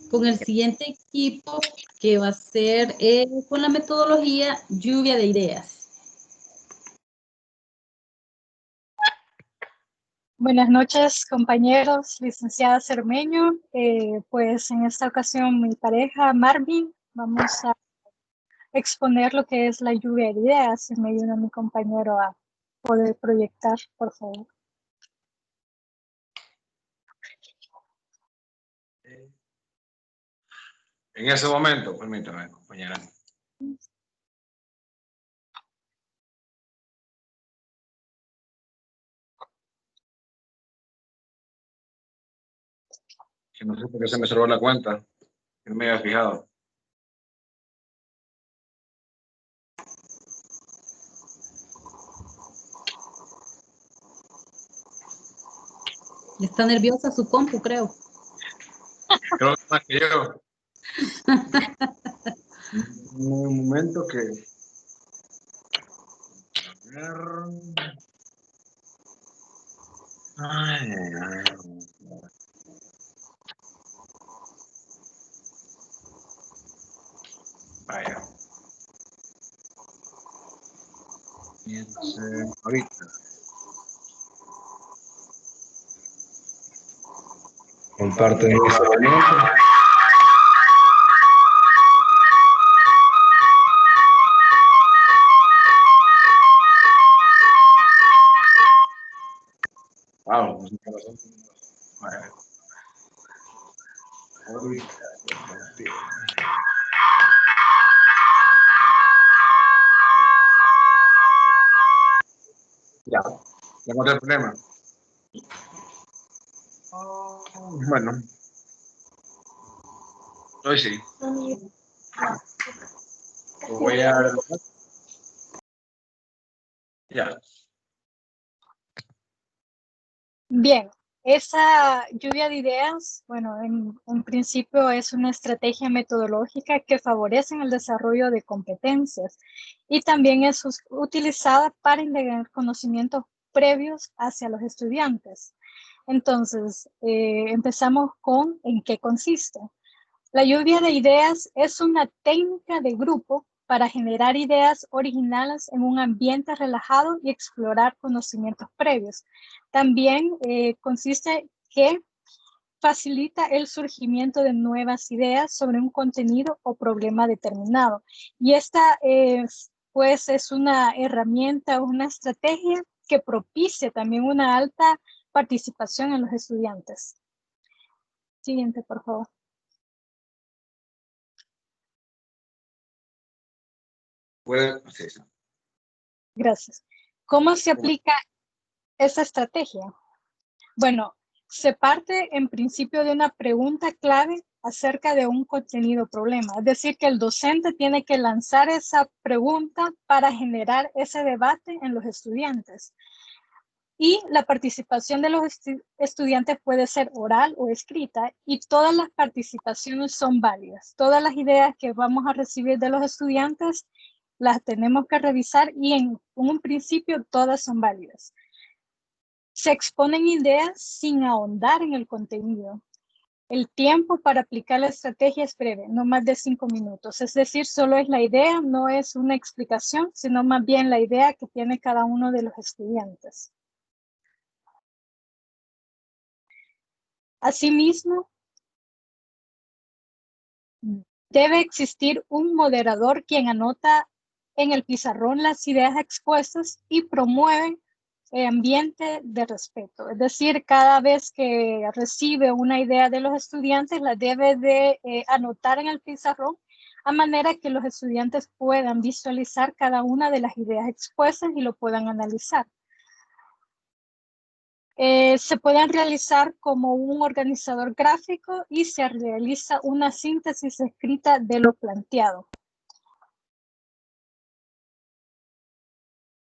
con el siguiente equipo, que va a ser con la metodología lluvia de ideas. Buenas noches, compañeros, licenciada Cermeño. Pues en esta ocasión mi pareja Marvin, vamos a exponer lo que es la lluvia de ideas. Si me ayuda mi compañero a poder proyectar, por favor. En ese momento, permítame, compañera. Que no sé por qué se me cerró la cuenta. No me había fijado. Está nerviosa su compu, creo. Creo que más que yo. Un momento que... Ay, vaya. Ahorita. Comparten ese momento. Wow, no sé qué pasó. Vaya. Ahorita. Ya, tengo otro problema. Bueno, hoy sí. Voy a... Ya. Bien, esa lluvia de ideas, bueno, en principio es una estrategia metodológica que favorece el desarrollo de competencias y también es utilizada para integrar conocimientos previos hacia los estudiantes. Entonces, empezamos con ¿en qué consiste? La lluvia de ideas es una técnica de grupo para generar ideas originales en un ambiente relajado y explorar conocimientos previos. También consiste que facilita el surgimiento de nuevas ideas sobre un contenido o problema determinado. Y esta pues es una herramienta, una estrategia que propicia también una alta participación en los estudiantes. Siguiente, por favor. Sí. Gracias. ¿Cómo se aplica esa estrategia? Bueno, se parte en principio de una pregunta clave acerca de un contenido problema. Es decir, que el docente tiene que lanzar esa pregunta para generar ese debate en los estudiantes. Y la participación de los estudiantes puede ser oral o escrita, y todas las participaciones son válidas. Todas las ideas que vamos a recibir de los estudiantes las tenemos que revisar, y en un principio todas son válidas. Se exponen ideas sin ahondar en el contenido. El tiempo para aplicar la estrategia es breve, no más de 5 minutos. Es decir, solo es la idea, no es una explicación, sino más bien la idea que tiene cada uno de los estudiantes. Asimismo, debe existir un moderador quien anota en el pizarrón las ideas expuestas y promueve el ambiente de respeto. Es decir, cada vez que recibe una idea de los estudiantes, la debe de anotar en el pizarrón, a manera que los estudiantes puedan visualizar cada una de las ideas expuestas y lo puedan analizar. Se pueden realizar como un organizador gráfico y se realiza una síntesis escrita de lo planteado.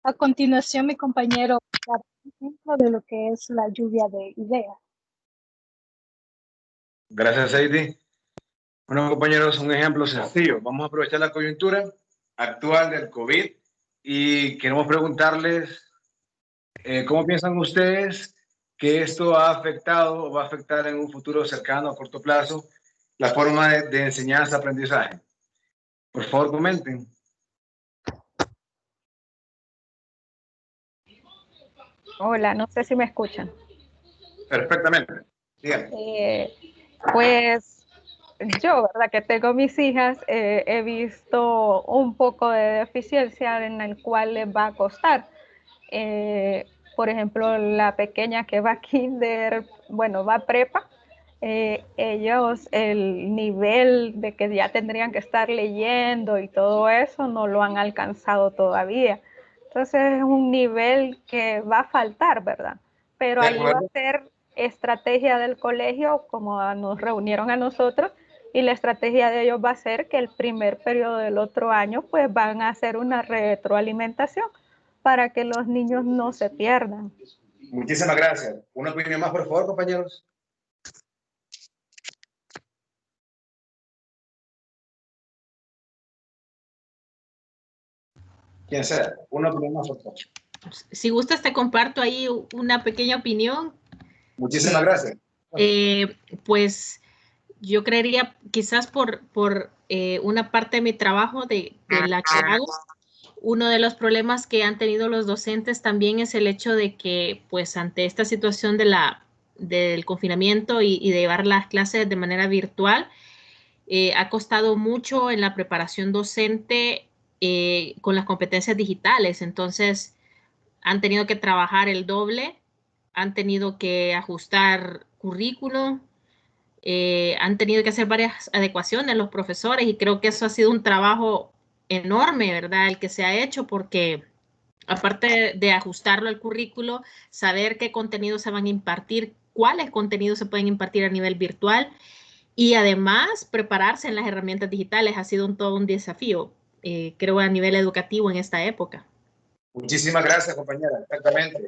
A continuación, mi compañero dará un ejemplo de lo que es la lluvia de ideas. Gracias, Heidi. Bueno, compañeros, un ejemplo sencillo. Vamos a aprovechar la coyuntura actual del COVID y queremos preguntarles ¿cómo piensan ustedes que esto ha afectado o va a afectar en un futuro cercano a corto plazo la forma de enseñanza-aprendizaje? Por favor, comenten. Hola, no sé si me escuchan. Perfectamente. Pues yo, ¿verdad? Que tengo mis hijas, he visto un poco de deficiencia en el cual les va a costar. Por ejemplo, la pequeña que va a kinder, bueno, va a prepa, ellos el nivel de que ya tendrían que estar leyendo y todo eso no lo han alcanzado todavía. Entonces es un nivel que va a faltar, ¿verdad? Pero ahí va a ser estrategia del colegio, como nos reunieron a nosotros, y la estrategia de ellos va a ser que el primer periodo del otro año pues van a hacer una retroalimentación para que los niños no se pierdan. Muchísimas gracias. Una opinión más, por favor, compañeros. Quien sea, una opinión más, por favor. Si gustas, te comparto ahí una pequeña opinión. Muchísimas gracias. Pues yo creería, quizás por una parte de mi trabajo de la que hago, uno de los problemas que han tenido los docentes también es el hecho de que, pues, ante esta situación del confinamiento y de llevar las clases de manera virtual, ha costado mucho en la preparación docente con las competencias digitales. Entonces, han tenido que trabajar el doble, han tenido que ajustar currículo, han tenido que hacer varias adecuaciones los profesores, y creo que eso ha sido un trabajo enorme, ¿verdad? El que se ha hecho, porque aparte de ajustarlo al currículo, saber qué contenidos se van a impartir, cuáles contenidos se pueden impartir a nivel virtual, y además prepararse en las herramientas digitales ha sido todo un desafío, creo, a nivel educativo en esta época. Muchísimas gracias, compañera. Exactamente.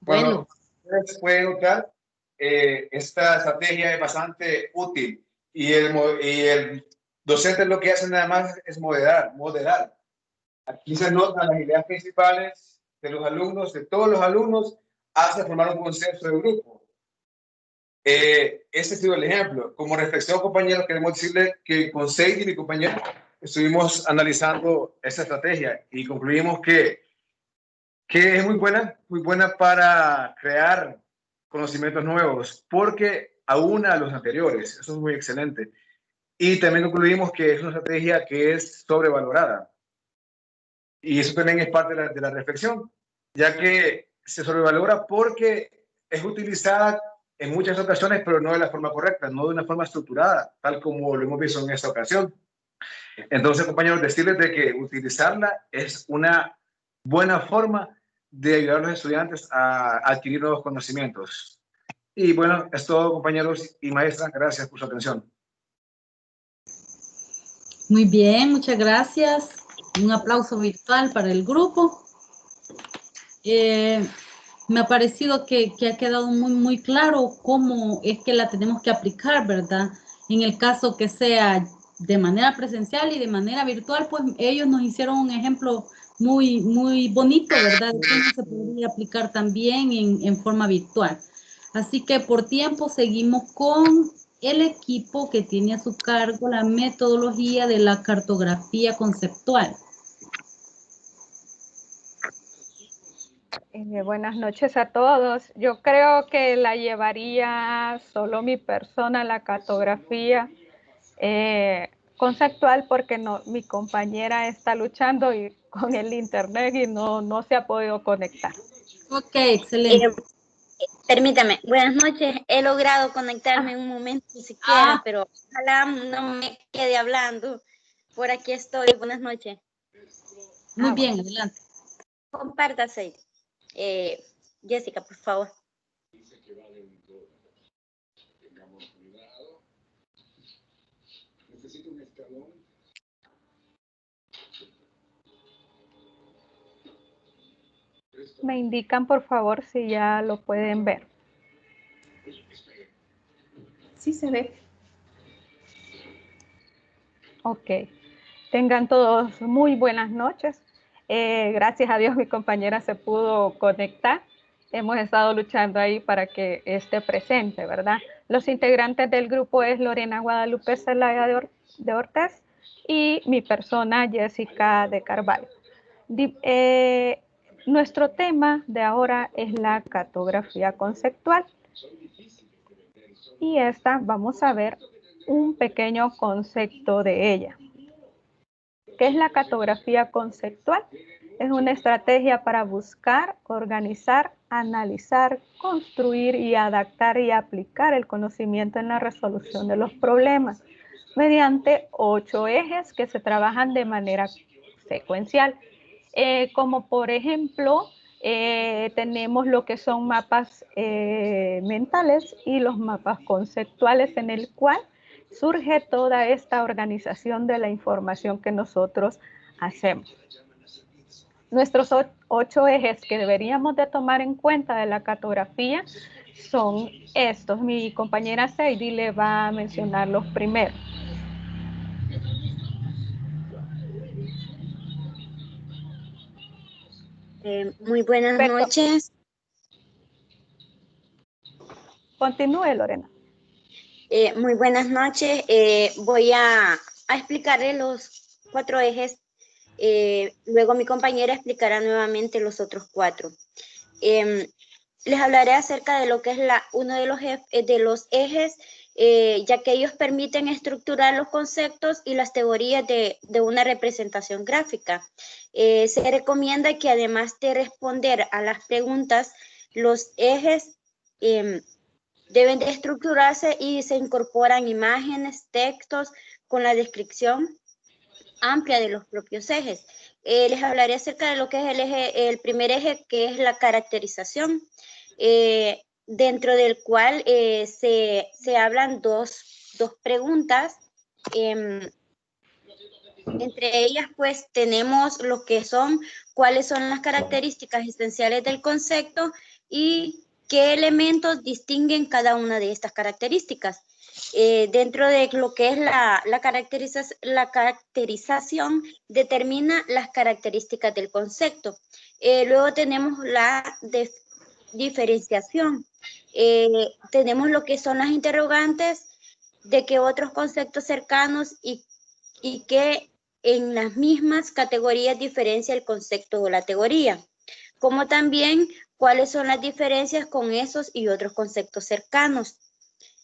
Bueno, ustedes pueden notar, esta estrategia es bastante útil y el docente lo que hace nada más es moderar. Aquí se notan las ideas principales de los alumnos, de todos los alumnos, hasta formar un concepto de grupo. Este ha sido el ejemplo. Como reflexión, compañeros, queremos decirle que con Seidi, mi compañero, estuvimos analizando esta estrategia y concluimos que es muy buena para crear conocimientos nuevos, porque aúna a los anteriores. Eso es muy excelente. Y también concluimos que es una estrategia que es sobrevalorada. Y eso también es parte de la reflexión, ya que se sobrevalora porque es utilizada en muchas ocasiones, pero no de la forma correcta, no de una forma estructurada, tal como lo hemos visto en esta ocasión. Entonces, compañeros, decirles de que utilizarla es una buena forma de ayudar a los estudiantes a adquirir nuevos conocimientos. Y bueno, es todo, compañeros y maestras. Gracias por su atención. Muy bien, muchas gracias. Un aplauso virtual para el grupo. Me ha parecido que ha quedado muy claro cómo es que la tenemos que aplicar, ¿verdad? En el caso que sea de manera presencial y de manera virtual, pues ellos nos hicieron un ejemplo muy bonito, ¿verdad? De cómo se podría aplicar también en forma virtual. Así que por tiempo seguimos con el equipo que tiene a su cargo la metodología de la cartografía conceptual. Buenas noches a todos. Yo creo que la llevaría solo mi persona, la cartografía conceptual, porque no, mi compañera está luchando con el internet y no se ha podido conectar. Ok, excelente. Permítame, buenas noches. He logrado conectarme en un momento siquiera, pero ojalá no me quede hablando. Por aquí estoy. Buenas noches. Muy bien, adelante. Compártase. Jessica, por favor. Me indican, por favor, si ya lo pueden ver. Sí, se ve. Ok. Tengan todos muy buenas noches. Gracias a Dios mi compañera se pudo conectar. Hemos estado luchando ahí para que esté presente, ¿verdad? Los integrantes del grupo es Lorena Guadalupe Zelaya de Ortiz y mi persona Jessica de Carvalho. Nuestro tema de ahora es la cartografía conceptual. Y vamos a ver un pequeño concepto de ella. ¿Qué es la cartografía conceptual? Es una estrategia para buscar, organizar, analizar, construir y adaptar y aplicar el conocimiento en la resolución de los problemas mediante 8 ejes que se trabajan de manera secuencial. Como por ejemplo, tenemos lo que son mapas mentales y los mapas conceptuales, en el cual surge toda esta organización de la información que nosotros hacemos. Nuestros 8 ejes que deberíamos de tomar en cuenta de la cartografía son estos. Mi compañera Seidi le va a mencionar los primeros. Muy buenas noches. Continúe, Lorena. Muy buenas noches. Voy a explicarle los 4 ejes. Luego mi compañera explicará nuevamente los otros 4. Les hablaré acerca de lo que es uno de los ejes, ya que ellos permiten estructurar los conceptos y las teorías de una representación gráfica. Se recomienda que además de responder a las preguntas, los ejes deben de estructurarse y se incorporan imágenes, textos con la descripción amplia de los propios ejes. Les hablaré acerca de lo que es el primer eje, que es la caracterización, dentro del cual se hablan dos preguntas. Entre ellas, pues, tenemos lo que son, cuáles son las características esenciales del concepto y qué elementos distinguen cada una de estas características. Dentro de lo que es la caracterización, determina las características del concepto. Luego tenemos la diferenciación. Tenemos lo que son las interrogantes, de qué otros conceptos cercanos y qué en las mismas categorías diferencia el concepto o la teoría, como también cuáles son las diferencias con esos y otros conceptos cercanos.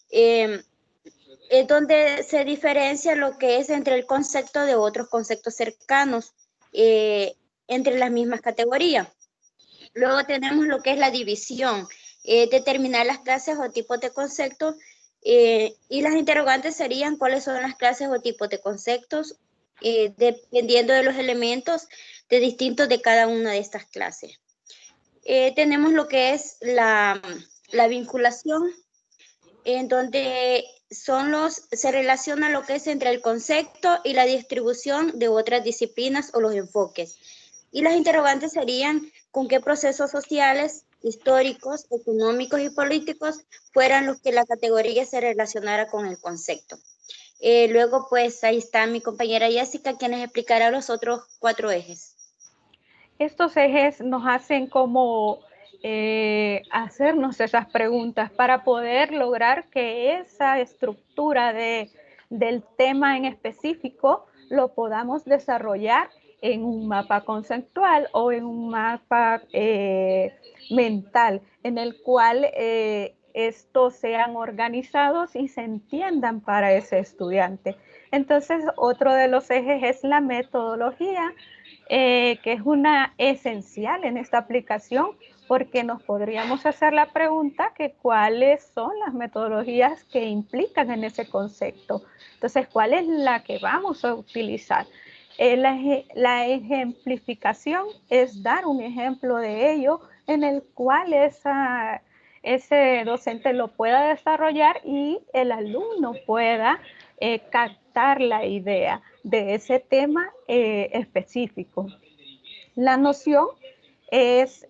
Es donde se diferencia lo que es entre el concepto de otros conceptos cercanos, entre las mismas categorías. Luego tenemos lo que es la división, determinar las clases o tipos de conceptos, y las interrogantes serían cuáles son las clases o tipos de conceptos, dependiendo de los elementos distintos de cada una de estas clases. Tenemos lo que es la vinculación, en donde se relaciona lo que es entre el concepto y la distribución de otras disciplinas o los enfoques. Y las interrogantes serían con qué procesos sociales, históricos, económicos y políticos fueran los que la categoría se relacionara con el concepto. Luego, pues ahí está mi compañera Jessica, quien nos explicará los otros 4 ejes. Estos ejes nos hacen como hacernos esas preguntas para poder lograr que esa estructura del tema en específico lo podamos desarrollar en un mapa conceptual o en un mapa mental, en el cual estos sean organizados y se entiendan para ese estudiante. Entonces, otro de los ejes es la metodología, que es una esencial en esta aplicación, porque nos podríamos hacer la pregunta que cuáles son las metodologías que implican en ese concepto. Entonces, ¿cuál es la que vamos a utilizar? La ejemplificación es dar un ejemplo de ello en el cual ese docente lo pueda desarrollar y el alumno pueda captar la idea de ese tema específico. La noción es,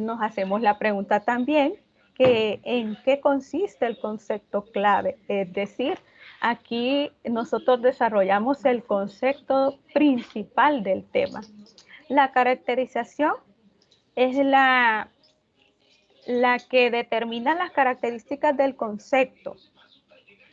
nos hacemos la pregunta también, que en qué consiste el concepto clave, es decir, aquí nosotros desarrollamos el concepto principal del tema. La caracterización es la que determina las características del concepto.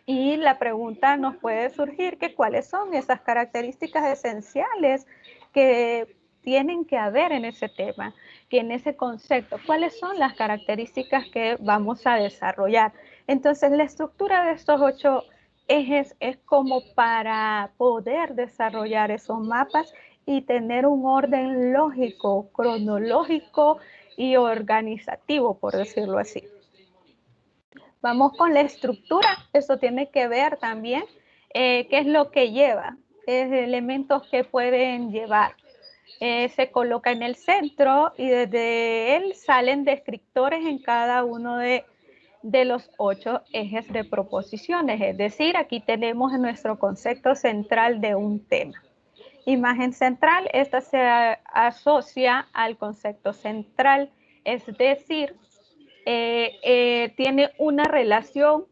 Y la pregunta nos puede surgir que cuáles son esas características esenciales que tienen que haber en ese tema, que en ese concepto, cuáles son las características que vamos a desarrollar. Entonces, la estructura de estos 8 ejes es como para poder desarrollar esos mapas y tener un orden lógico, cronológico y organizativo, por decirlo así. Vamos con la estructura. Eso tiene que ver también qué es lo que lleva, elementos que pueden llevar. Se coloca en el centro y desde él salen descriptores en cada uno de los 8 ejes de proposiciones. Es decir, aquí tenemos nuestro concepto central de un tema. Imagen central, esta se asocia al concepto central, es decir, tiene una relación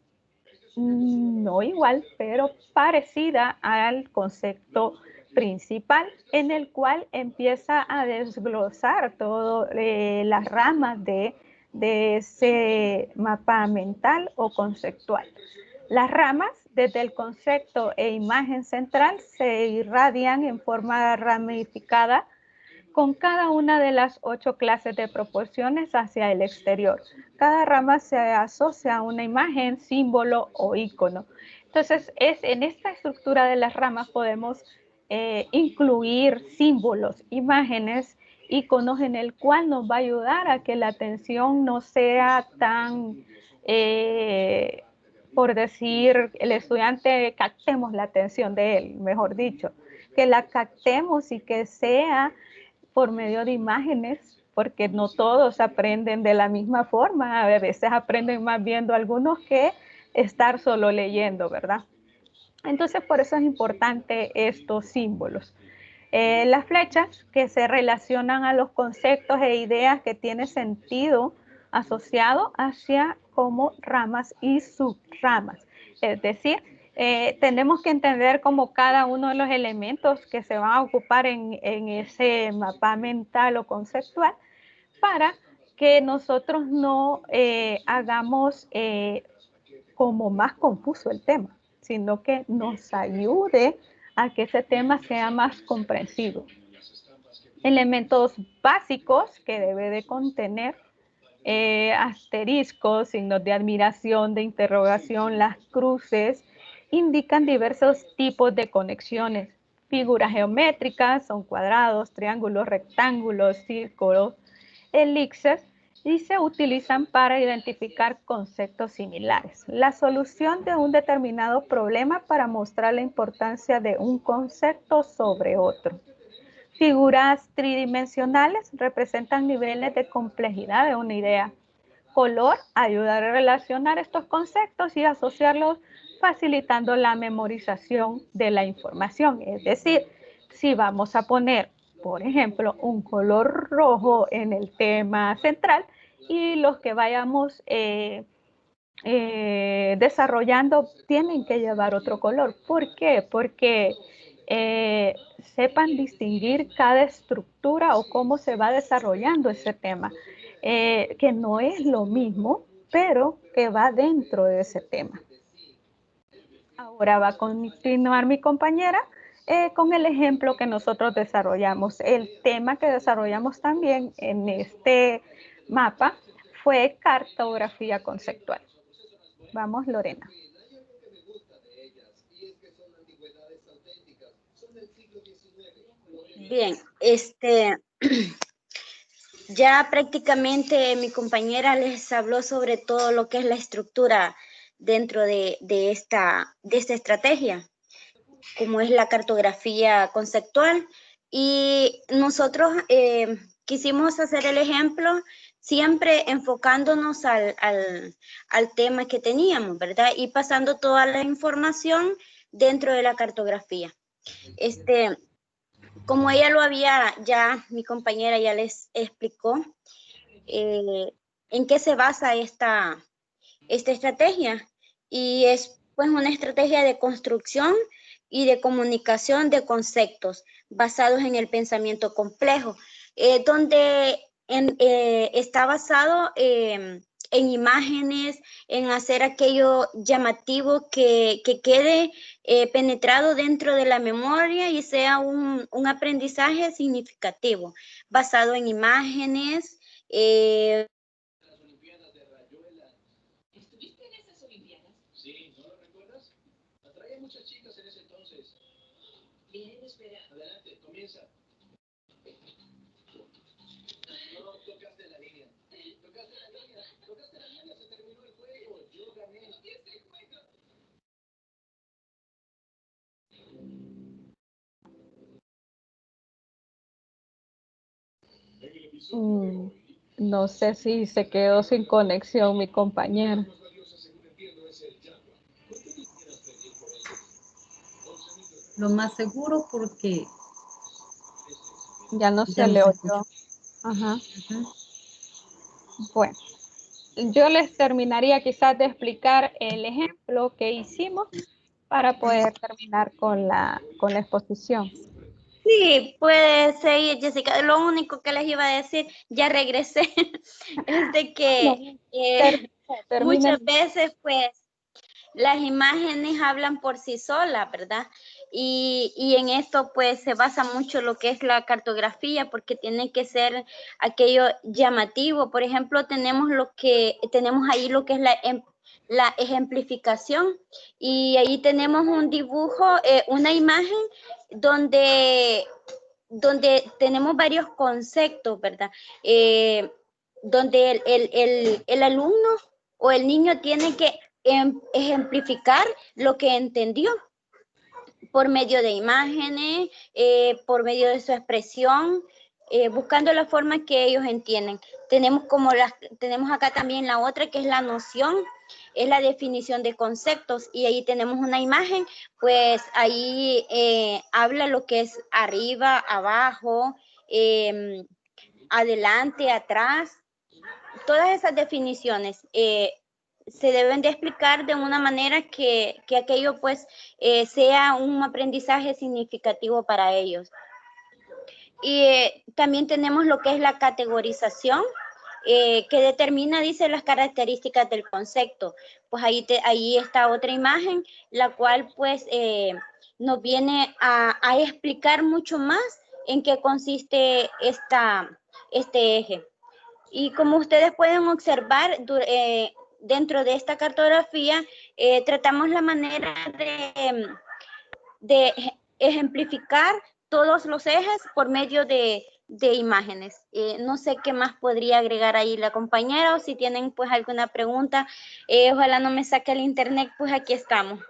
no igual, pero parecida al concepto principal, en el cual empieza a desglosar todas las ramas de ese mapa mental o conceptual. Las ramas, desde el concepto e imagen central, se irradian en forma ramificada con cada una de las 8 clases de proporciones hacia el exterior. Cada rama se asocia a una imagen, símbolo o icono. Entonces, en esta estructura de las ramas podemos incluir símbolos, imágenes, iconos, en el cual nos va a ayudar a que la atención no sea tan, por decir, el estudiante captemos la atención de él, mejor dicho, que la captemos y que sea por medio de imágenes, porque no todos aprenden de la misma forma, a veces aprenden más viendo algunos que estar solo leyendo, ¿verdad? Entonces, por eso es importante estos símbolos. Las flechas que se relacionan a los conceptos e ideas que tienen sentido asociado hacia como ramas y subramas. Es decir, tenemos que entender como cada uno de los elementos que se van a ocupar en ese mapa mental o conceptual para que nosotros no hagamos como más confuso el tema, sino que nos ayude a que ese tema sea más comprensivo. Elementos básicos que debe de contener: asteriscos, signos de admiración, de interrogación, las cruces, indican diversos tipos de conexiones. Figuras geométricas son cuadrados, triángulos, rectángulos, círculos, elipses, y se utilizan para identificar conceptos similares. La solución de un determinado problema para mostrar la importancia de un concepto sobre otro. Figuras tridimensionales representan niveles de complejidad de una idea. Color ayuda a relacionar estos conceptos y asociarlos facilitando la memorización de la información. Es decir, si vamos a poner, por ejemplo, un color rojo en el tema central y los que vayamos desarrollando tienen que llevar otro color. ¿Por qué? Porque sepan distinguir cada estructura o cómo se va desarrollando ese tema, que no es lo mismo, pero que va dentro de ese tema. Ahora va a continuar mi compañera con el ejemplo que nosotros desarrollamos. El tema que desarrollamos también en este mapa fue cartografía conceptual. Vamos, Lorena. Bien, ya prácticamente mi compañera les habló sobre todo lo que es la estructura dentro de esta estrategia, como es la cartografía conceptual. Y nosotros quisimos hacer el ejemplo siempre enfocándonos al tema que teníamos, ¿verdad? Y pasando toda la información dentro de la cartografía. Como ella lo había, ya mi compañera ya les explicó en qué se basa esta estrategia. Y es pues una estrategia de construcción y de comunicación de conceptos basados en el pensamiento complejo, donde está basado en imágenes, en hacer aquello llamativo que quede penetrado dentro de la memoria y sea un aprendizaje significativo, basado en imágenes. ¿Estuviste en esas Olimpiadas? Sí, ¿no lo recuerdas? Atraía muchas chicas en ese entonces. Bien, espera. Adelante, comienza. No, tocaste la línea. Tocaste la línea. Tocaste la línea, se terminó el juego. Yo gané. ¿Y este juego? No sé si se quedó sin conexión mi compañera. Lo más seguro porque ya no se le oyó. Ajá. Bueno, yo les terminaría quizás de explicar el ejemplo que hicimos para poder terminar con la exposición. Sí, puede seguir, Jessica. Lo único que les iba a decir, ya regresé, es de que muchas veces, pues, las imágenes hablan por sí solas, ¿verdad? Y en esto, pues, se basa mucho lo que es la cartografía, porque tiene que ser aquello llamativo. Por ejemplo, tenemos ahí lo que es la ejemplificación, y ahí tenemos un dibujo, una imagen donde tenemos varios conceptos, ¿verdad? Donde el alumno o el niño tiene que ejemplificar lo que entendió por medio de imágenes, por medio de su expresión, buscando la forma que ellos entienden. Tenemos acá también la otra, que es la noción, es la definición de conceptos, y ahí tenemos una imagen, pues ahí habla lo que es arriba, abajo, adelante, atrás. Todas esas definiciones se deben de explicar de una manera que aquello pues sea un aprendizaje significativo para ellos. Y también tenemos lo que es la categorización, que determina, dice, las características del concepto. Pues ahí está otra imagen, la cual pues nos viene a explicar mucho más en qué consiste este eje. Y como ustedes pueden observar, dentro de esta cartografía, tratamos la manera de ejemplificar todos los ejes por medio de imágenes. No sé qué más podría agregar ahí la compañera, o si tienen pues alguna pregunta, ojalá no me saque el internet, pues aquí estamos.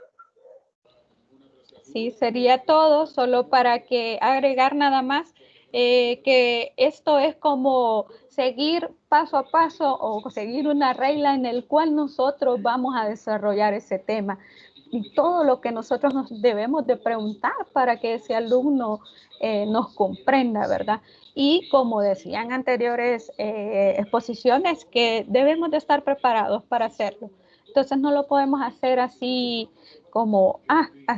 Sí, sería todo, solo para que agregar nada más, que esto es como seguir paso a paso o seguir una regla en el cual nosotros vamos a desarrollar ese tema. todo lo que nosotros nos debemos de preguntar para que ese alumno nos comprenda, ¿verdad? Y como decían anteriores exposiciones, que debemos de estar preparados para hacerlo. Entonces no lo podemos hacer así como,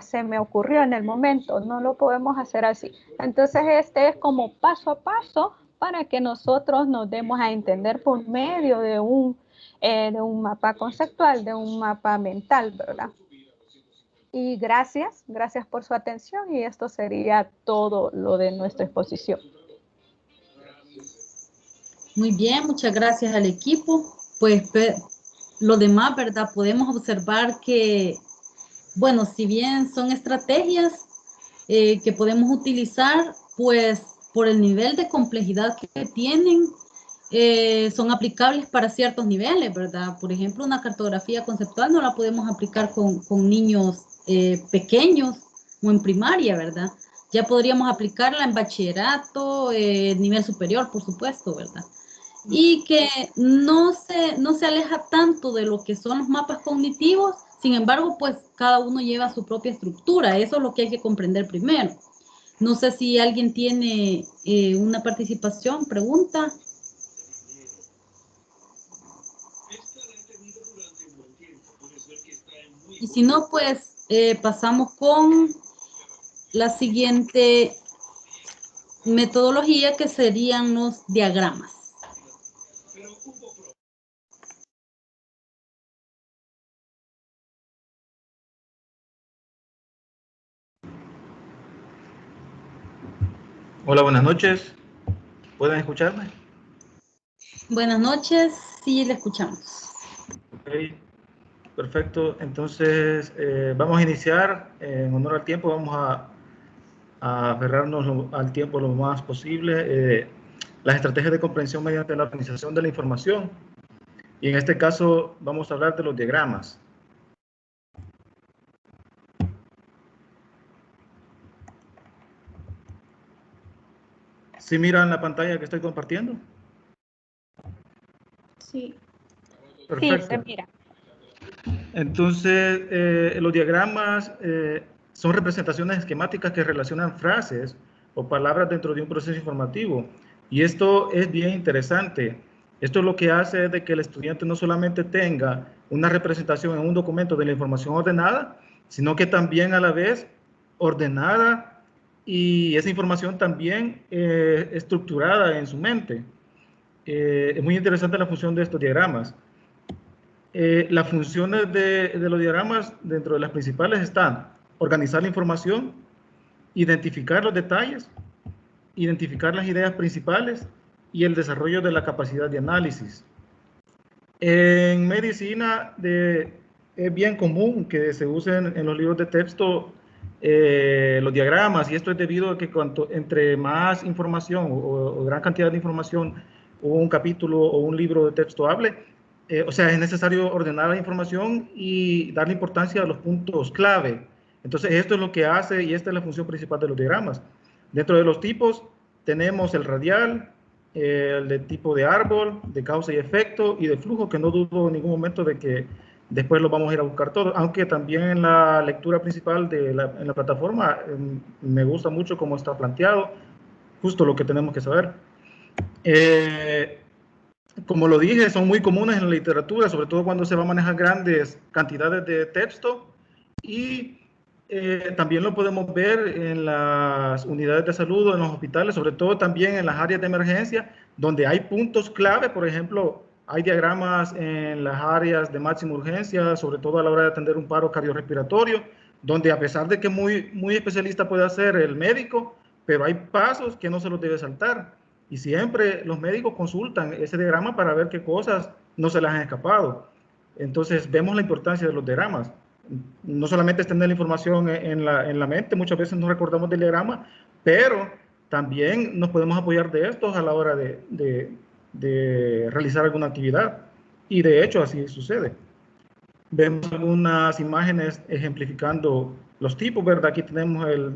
se me ocurrió en el momento, no lo podemos hacer así. Entonces este es como paso a paso para que nosotros nos demos a entender por medio de un mapa conceptual, de un mapa mental, ¿verdad? Y gracias por su atención y esto sería todo lo de nuestra exposición. Muy bien, muchas gracias al equipo. Pues lo demás, ¿verdad? Podemos observar que, bueno, si bien son estrategias que podemos utilizar, pues por el nivel de complejidad que tienen, son aplicables para ciertos niveles, ¿verdad? Por ejemplo, una cartografía conceptual no la podemos aplicar con niños pequeños o en primaria, ¿verdad? Ya podríamos aplicarla en bachillerato, nivel superior, por supuesto, ¿verdad? Y que no se aleja tanto de lo que son los mapas cognitivos, sin embargo, pues cada uno lleva su propia estructura, eso es lo que hay que comprender primero. No sé si alguien tiene una participación, pregunta. Y si no, pues pasamos con la siguiente metodología, que serían los diagramas. Hola, buenas noches. ¿Pueden escucharme? Buenas noches, sí, le escuchamos. Ok, perfecto. Entonces, vamos a iniciar. En honor al tiempo, vamos a aferrarnos al tiempo lo más posible. Las estrategias de comprensión mediante la organización de la información. Y en este caso, vamos a hablar de los diagramas. ¿Sí miran la pantalla que estoy compartiendo? Sí. Perfecto. Sí, se mira. Entonces, los diagramas son representaciones esquemáticas que relacionan frases o palabras dentro de un proceso informativo. Y esto es bien interesante. Esto lo que hace es de que el estudiante no solamente tenga una representación en un documento de la información ordenada, sino que también a la vez ordenada y esa información también estructurada en su mente. Es muy interesante la función de estos diagramas. Las funciones de los diagramas, dentro de las principales, están organizar la información, identificar los detalles, identificar las ideas principales y el desarrollo de la capacidad de análisis. En medicina es bien común que se usen en los libros de texto los diagramas, y esto es debido a que entre más información o gran cantidad de información o un capítulo o un libro de texto hable, o sea, es necesario ordenar la información y darle importancia a los puntos clave. Entonces, esto es lo que hace, y esta es la función principal de los diagramas. Dentro de los tipos tenemos el radial, el de tipo de árbol, de causa y efecto, y de flujo, que no dudo en ningún momento de que después lo vamos a ir a buscar todo, aunque también en la lectura principal en la plataforma me gusta mucho cómo está planteado, justo lo que tenemos que saber. Como lo dije, son muy comunes en la literatura, sobre todo cuando se va a manejar grandes cantidades de texto, y también lo podemos ver en las unidades de salud o en los hospitales, sobre todo también en las áreas de emergencia, donde hay puntos clave. Por ejemplo, hay diagramas en las áreas de máxima urgencia, sobre todo a la hora de atender un paro cardiorrespiratorio, donde a pesar de que muy especialista puede ser el médico, pero hay pasos que no se los debe saltar. Y siempre los médicos consultan ese diagrama para ver qué cosas no se les han escapado. Entonces, vemos la importancia de los diagramas. No solamente es tener la información en la mente, muchas veces no recordamos del diagrama, pero también nos podemos apoyar de estos a la hora de realizar alguna actividad. Y de hecho, así sucede. Vemos algunas imágenes ejemplificando los tipos, ¿verdad? Aquí tenemos el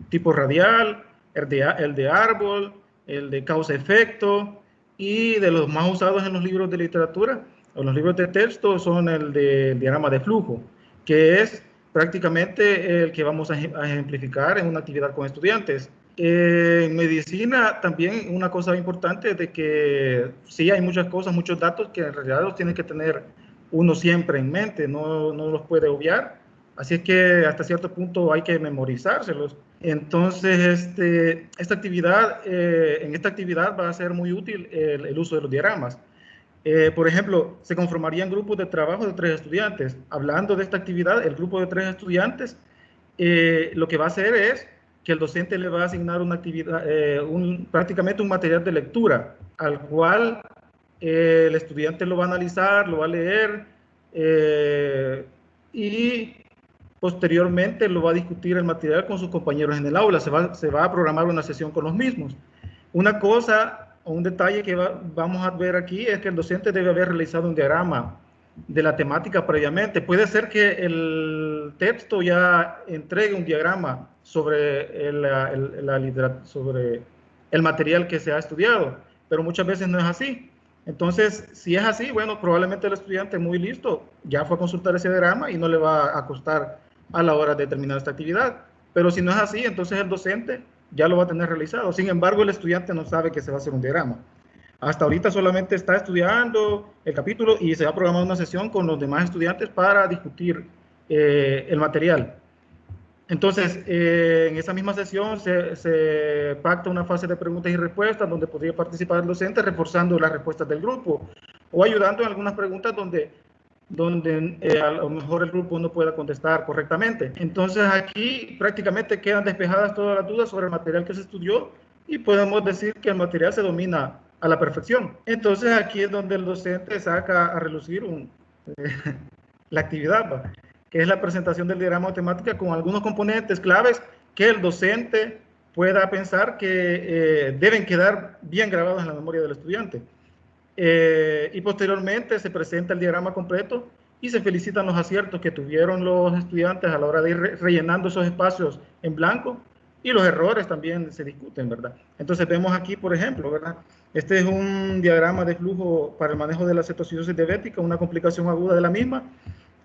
tipo radial, el de árbol, el de causa-efecto, y de los más usados en los libros de literatura o los libros de texto son el de diagrama de flujo, que es prácticamente el que vamos a ejemplificar en una actividad con estudiantes. En medicina también una cosa importante es de que sí hay muchas cosas, muchos datos que en realidad los tiene que tener uno siempre en mente, no los puede obviar. Así es que hasta cierto punto hay que memorizárselos. Entonces, en esta actividad va a ser muy útil el uso de los diagramas. Por ejemplo, se conformarían grupos de trabajo de 3 estudiantes. Hablando de esta actividad, el grupo de 3 estudiantes, lo que va a hacer es que el docente le va a asignar una actividad, prácticamente un material de lectura, al cual el estudiante lo va a analizar, lo va a leer, y posteriormente lo va a discutir el material con sus compañeros en el aula. Se va a programar una sesión con los mismos. Una cosa o un detalle que vamos a ver aquí es que el docente debe haber realizado un diagrama de la temática previamente. Puede ser que el texto ya entregue un diagrama sobre sobre el material que se ha estudiado, pero muchas veces no es así. Entonces, si es así, bueno, probablemente el estudiante muy listo ya fue a consultar ese diagrama y no le va a costar a la hora de terminar esta actividad. Pero si no es así, entonces el docente ya lo va a tener realizado. Sin embargo, el estudiante no sabe que se va a hacer un diagrama. Hasta ahorita solamente está estudiando el capítulo y se va a programar una sesión con los demás estudiantes para discutir el material. Entonces, en esa misma sesión se pacta una fase de preguntas y respuestas donde podría participar el docente reforzando las respuestas del grupo o ayudando en algunas preguntas donde a lo mejor el grupo no pueda contestar correctamente. Entonces, aquí prácticamente quedan despejadas todas las dudas sobre el material que se estudió y podemos decir que el material se domina a la perfección. Entonces, aquí es donde el docente saca a relucir la actividad, ¿va? Que es la presentación del diagrama de temática con algunos componentes claves que el docente pueda pensar que deben quedar bien grabados en la memoria del estudiante. Y posteriormente se presenta el diagrama completo y se felicitan los aciertos que tuvieron los estudiantes a la hora de ir rellenando esos espacios en blanco, y los errores también se discuten, ¿verdad? Entonces vemos aquí, por ejemplo, ¿verdad? Este es un diagrama de flujo para el manejo de la cetocidosis diabética, una complicación aguda de la misma,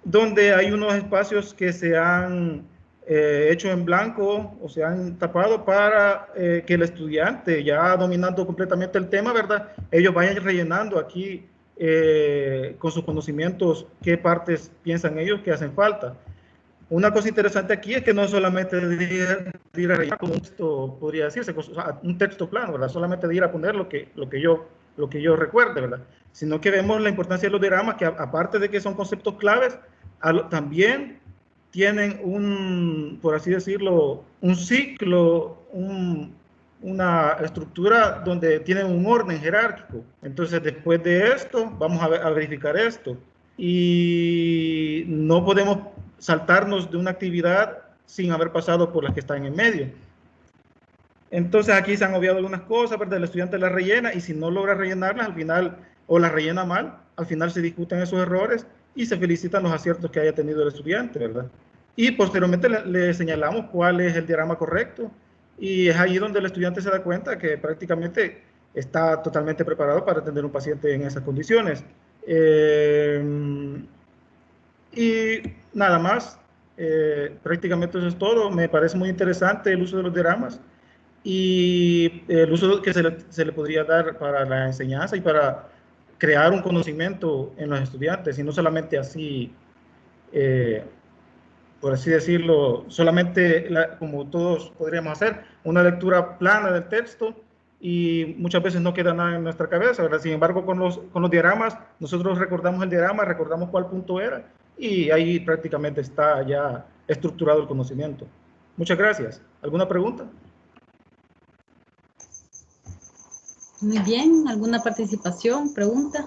donde hay unos espacios que se han hecho en blanco o se han tapado para que el estudiante, ya dominando completamente el tema, ¿verdad?, ellos vayan rellenando aquí con sus conocimientos qué partes piensan ellos que hacen falta. Una cosa interesante aquí es que no solamente de ir a rellenar como un texto, podría decirse, o sea, un texto plano, ¿verdad?, solamente de ir a poner lo que yo recuerde, ¿verdad?, sino que vemos la importancia de los diagramas, que aparte de que son conceptos claves, también tienen por así decirlo, un ciclo, una estructura donde tienen un orden jerárquico. Entonces, después de esto, vamos a verificar esto. Y no podemos saltarnos de una actividad sin haber pasado por las que están en medio. Entonces, aquí se han obviado algunas cosas, ¿verdad? El estudiante las rellena y si no logra rellenarlas, al final, o las rellena mal, al final se discuten esos errores y se felicitan los aciertos que haya tenido el estudiante, ¿verdad? Y posteriormente le señalamos cuál es el diagrama correcto, y es ahí donde el estudiante se da cuenta que prácticamente está totalmente preparado para atender a un paciente en esas condiciones. Y nada más, prácticamente eso es todo. Me parece muy interesante el uso de los diagramas y el uso que se le podría dar para la enseñanza y para crear un conocimiento en los estudiantes, y no solamente así, por así decirlo, solamente como todos podríamos hacer, una lectura plana del texto y muchas veces no queda nada en nuestra cabeza, ¿verdad? Sin embargo, con los diagramas, nosotros recordamos el diagrama, recordamos cuál punto era y ahí prácticamente está ya estructurado el conocimiento. Muchas gracias. ¿Alguna pregunta? Muy bien. ¿Alguna participación, pregunta?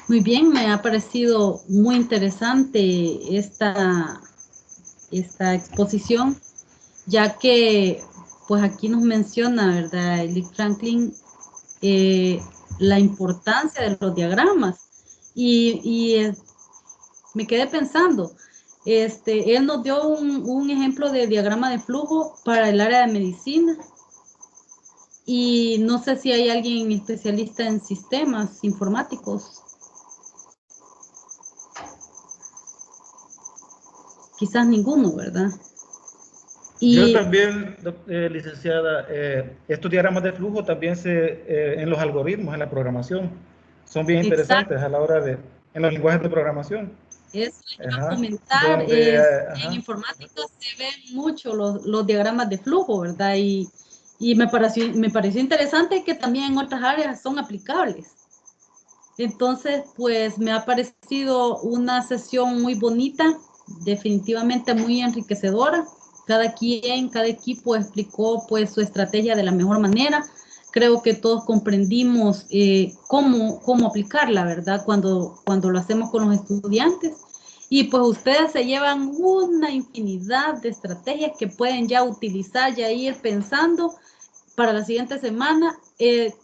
Muy bien, me ha parecido muy interesante esta exposición, ya que pues aquí nos menciona, ¿verdad?, Eli Franklin, la importancia de los diagramas, y me quedé pensando, Él nos dio un ejemplo de diagrama de flujo para el área de medicina. Y no sé si hay alguien especialista en sistemas informáticos. Quizás ninguno, ¿verdad? Yo también, licenciada, estos diagramas de flujo también en los algoritmos, en la programación, son bien interesantes a la hora de, en los lenguajes de programación. Eso iba a comentar, en informática se ven mucho los diagramas de flujo, ¿verdad? Y me pareció interesante que también en otras áreas son aplicables. Entonces, pues me ha parecido una sesión muy bonita, definitivamente muy enriquecedora. Cada equipo explicó pues su estrategia de la mejor manera. Creo que todos comprendimos cómo aplicarla, ¿verdad? Cuando lo hacemos con los estudiantes. Y pues ustedes se llevan una infinidad de estrategias que pueden ya utilizar, ya ir pensando para la siguiente semana,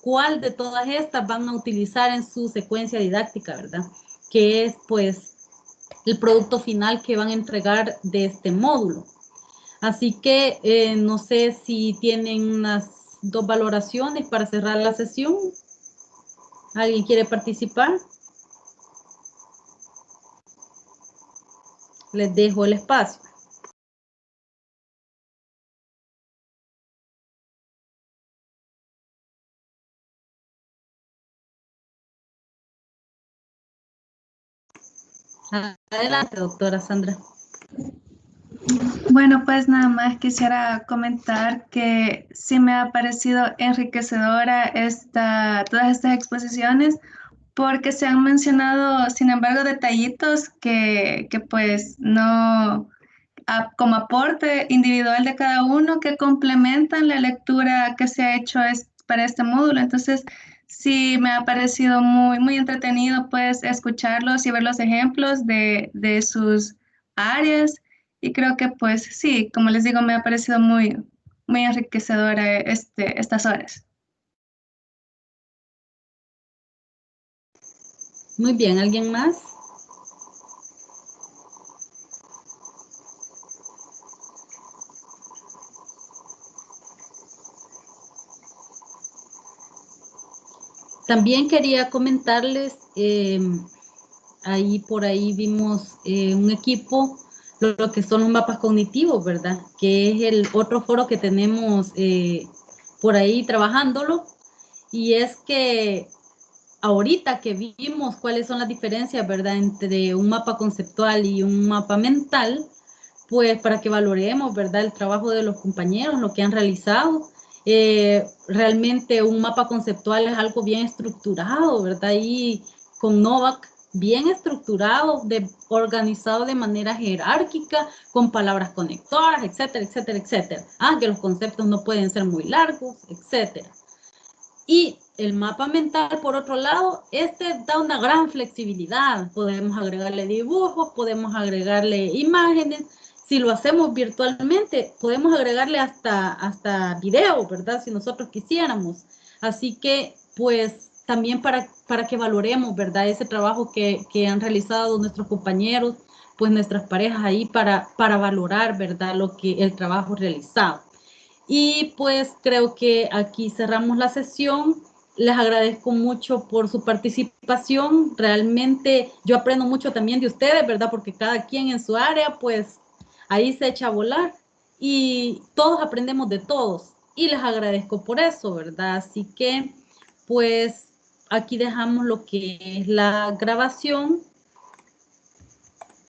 cuál de todas estas van a utilizar en su secuencia didáctica, ¿verdad? Que es pues el producto final que van a entregar de este módulo. Así que no sé si tienen unas 2 valoraciones para cerrar la sesión. ¿Alguien quiere participar? Les dejo el espacio. Adelante, doctora Sandra. Bueno, pues nada más quisiera comentar que sí me ha parecido enriquecedora todas estas exposiciones, porque se han mencionado, sin embargo, detallitos que pues no, como aporte individual de cada uno, que complementan la lectura que se ha hecho para este módulo. Entonces, sí me ha parecido muy, muy entretenido pues escucharlos y ver los ejemplos de sus áreas. Y creo que pues sí, como les digo, me ha parecido muy, muy enriquecedora estas horas. Muy bien, ¿alguien más? También quería comentarles, por ahí vimos un equipo, lo que son los mapas cognitivos, ¿verdad? Que es el otro foro que tenemos por ahí trabajándolo. Y es que ahorita que vimos cuáles son las diferencias, ¿verdad? Entre un mapa conceptual y un mapa mental, pues para que valoremos, ¿verdad? El trabajo de los compañeros, lo que han realizado. Realmente un mapa conceptual es algo bien estructurado, ¿verdad? Y con Novak, bien estructurado, organizado de manera jerárquica, con palabras conectoras, etcétera, etcétera, etcétera. Que los conceptos no pueden ser muy largos, etcétera. Y el mapa mental, por otro lado, da una gran flexibilidad. Podemos agregarle dibujos, podemos agregarle imágenes. Si lo hacemos virtualmente, podemos agregarle hasta video, ¿verdad? Si nosotros quisiéramos. Así que, pues, también para que valoremos, ¿verdad? Ese trabajo que han realizado nuestros compañeros, pues nuestras parejas ahí para valorar, ¿verdad? El trabajo realizado. Y pues creo que aquí cerramos la sesión. Les agradezco mucho por su participación. Realmente yo aprendo mucho también de ustedes, ¿verdad? Porque cada quien en su área, pues ahí se echa a volar y todos aprendemos de todos. Y les agradezco por eso, ¿verdad? Así que, pues aquí dejamos lo que es la grabación.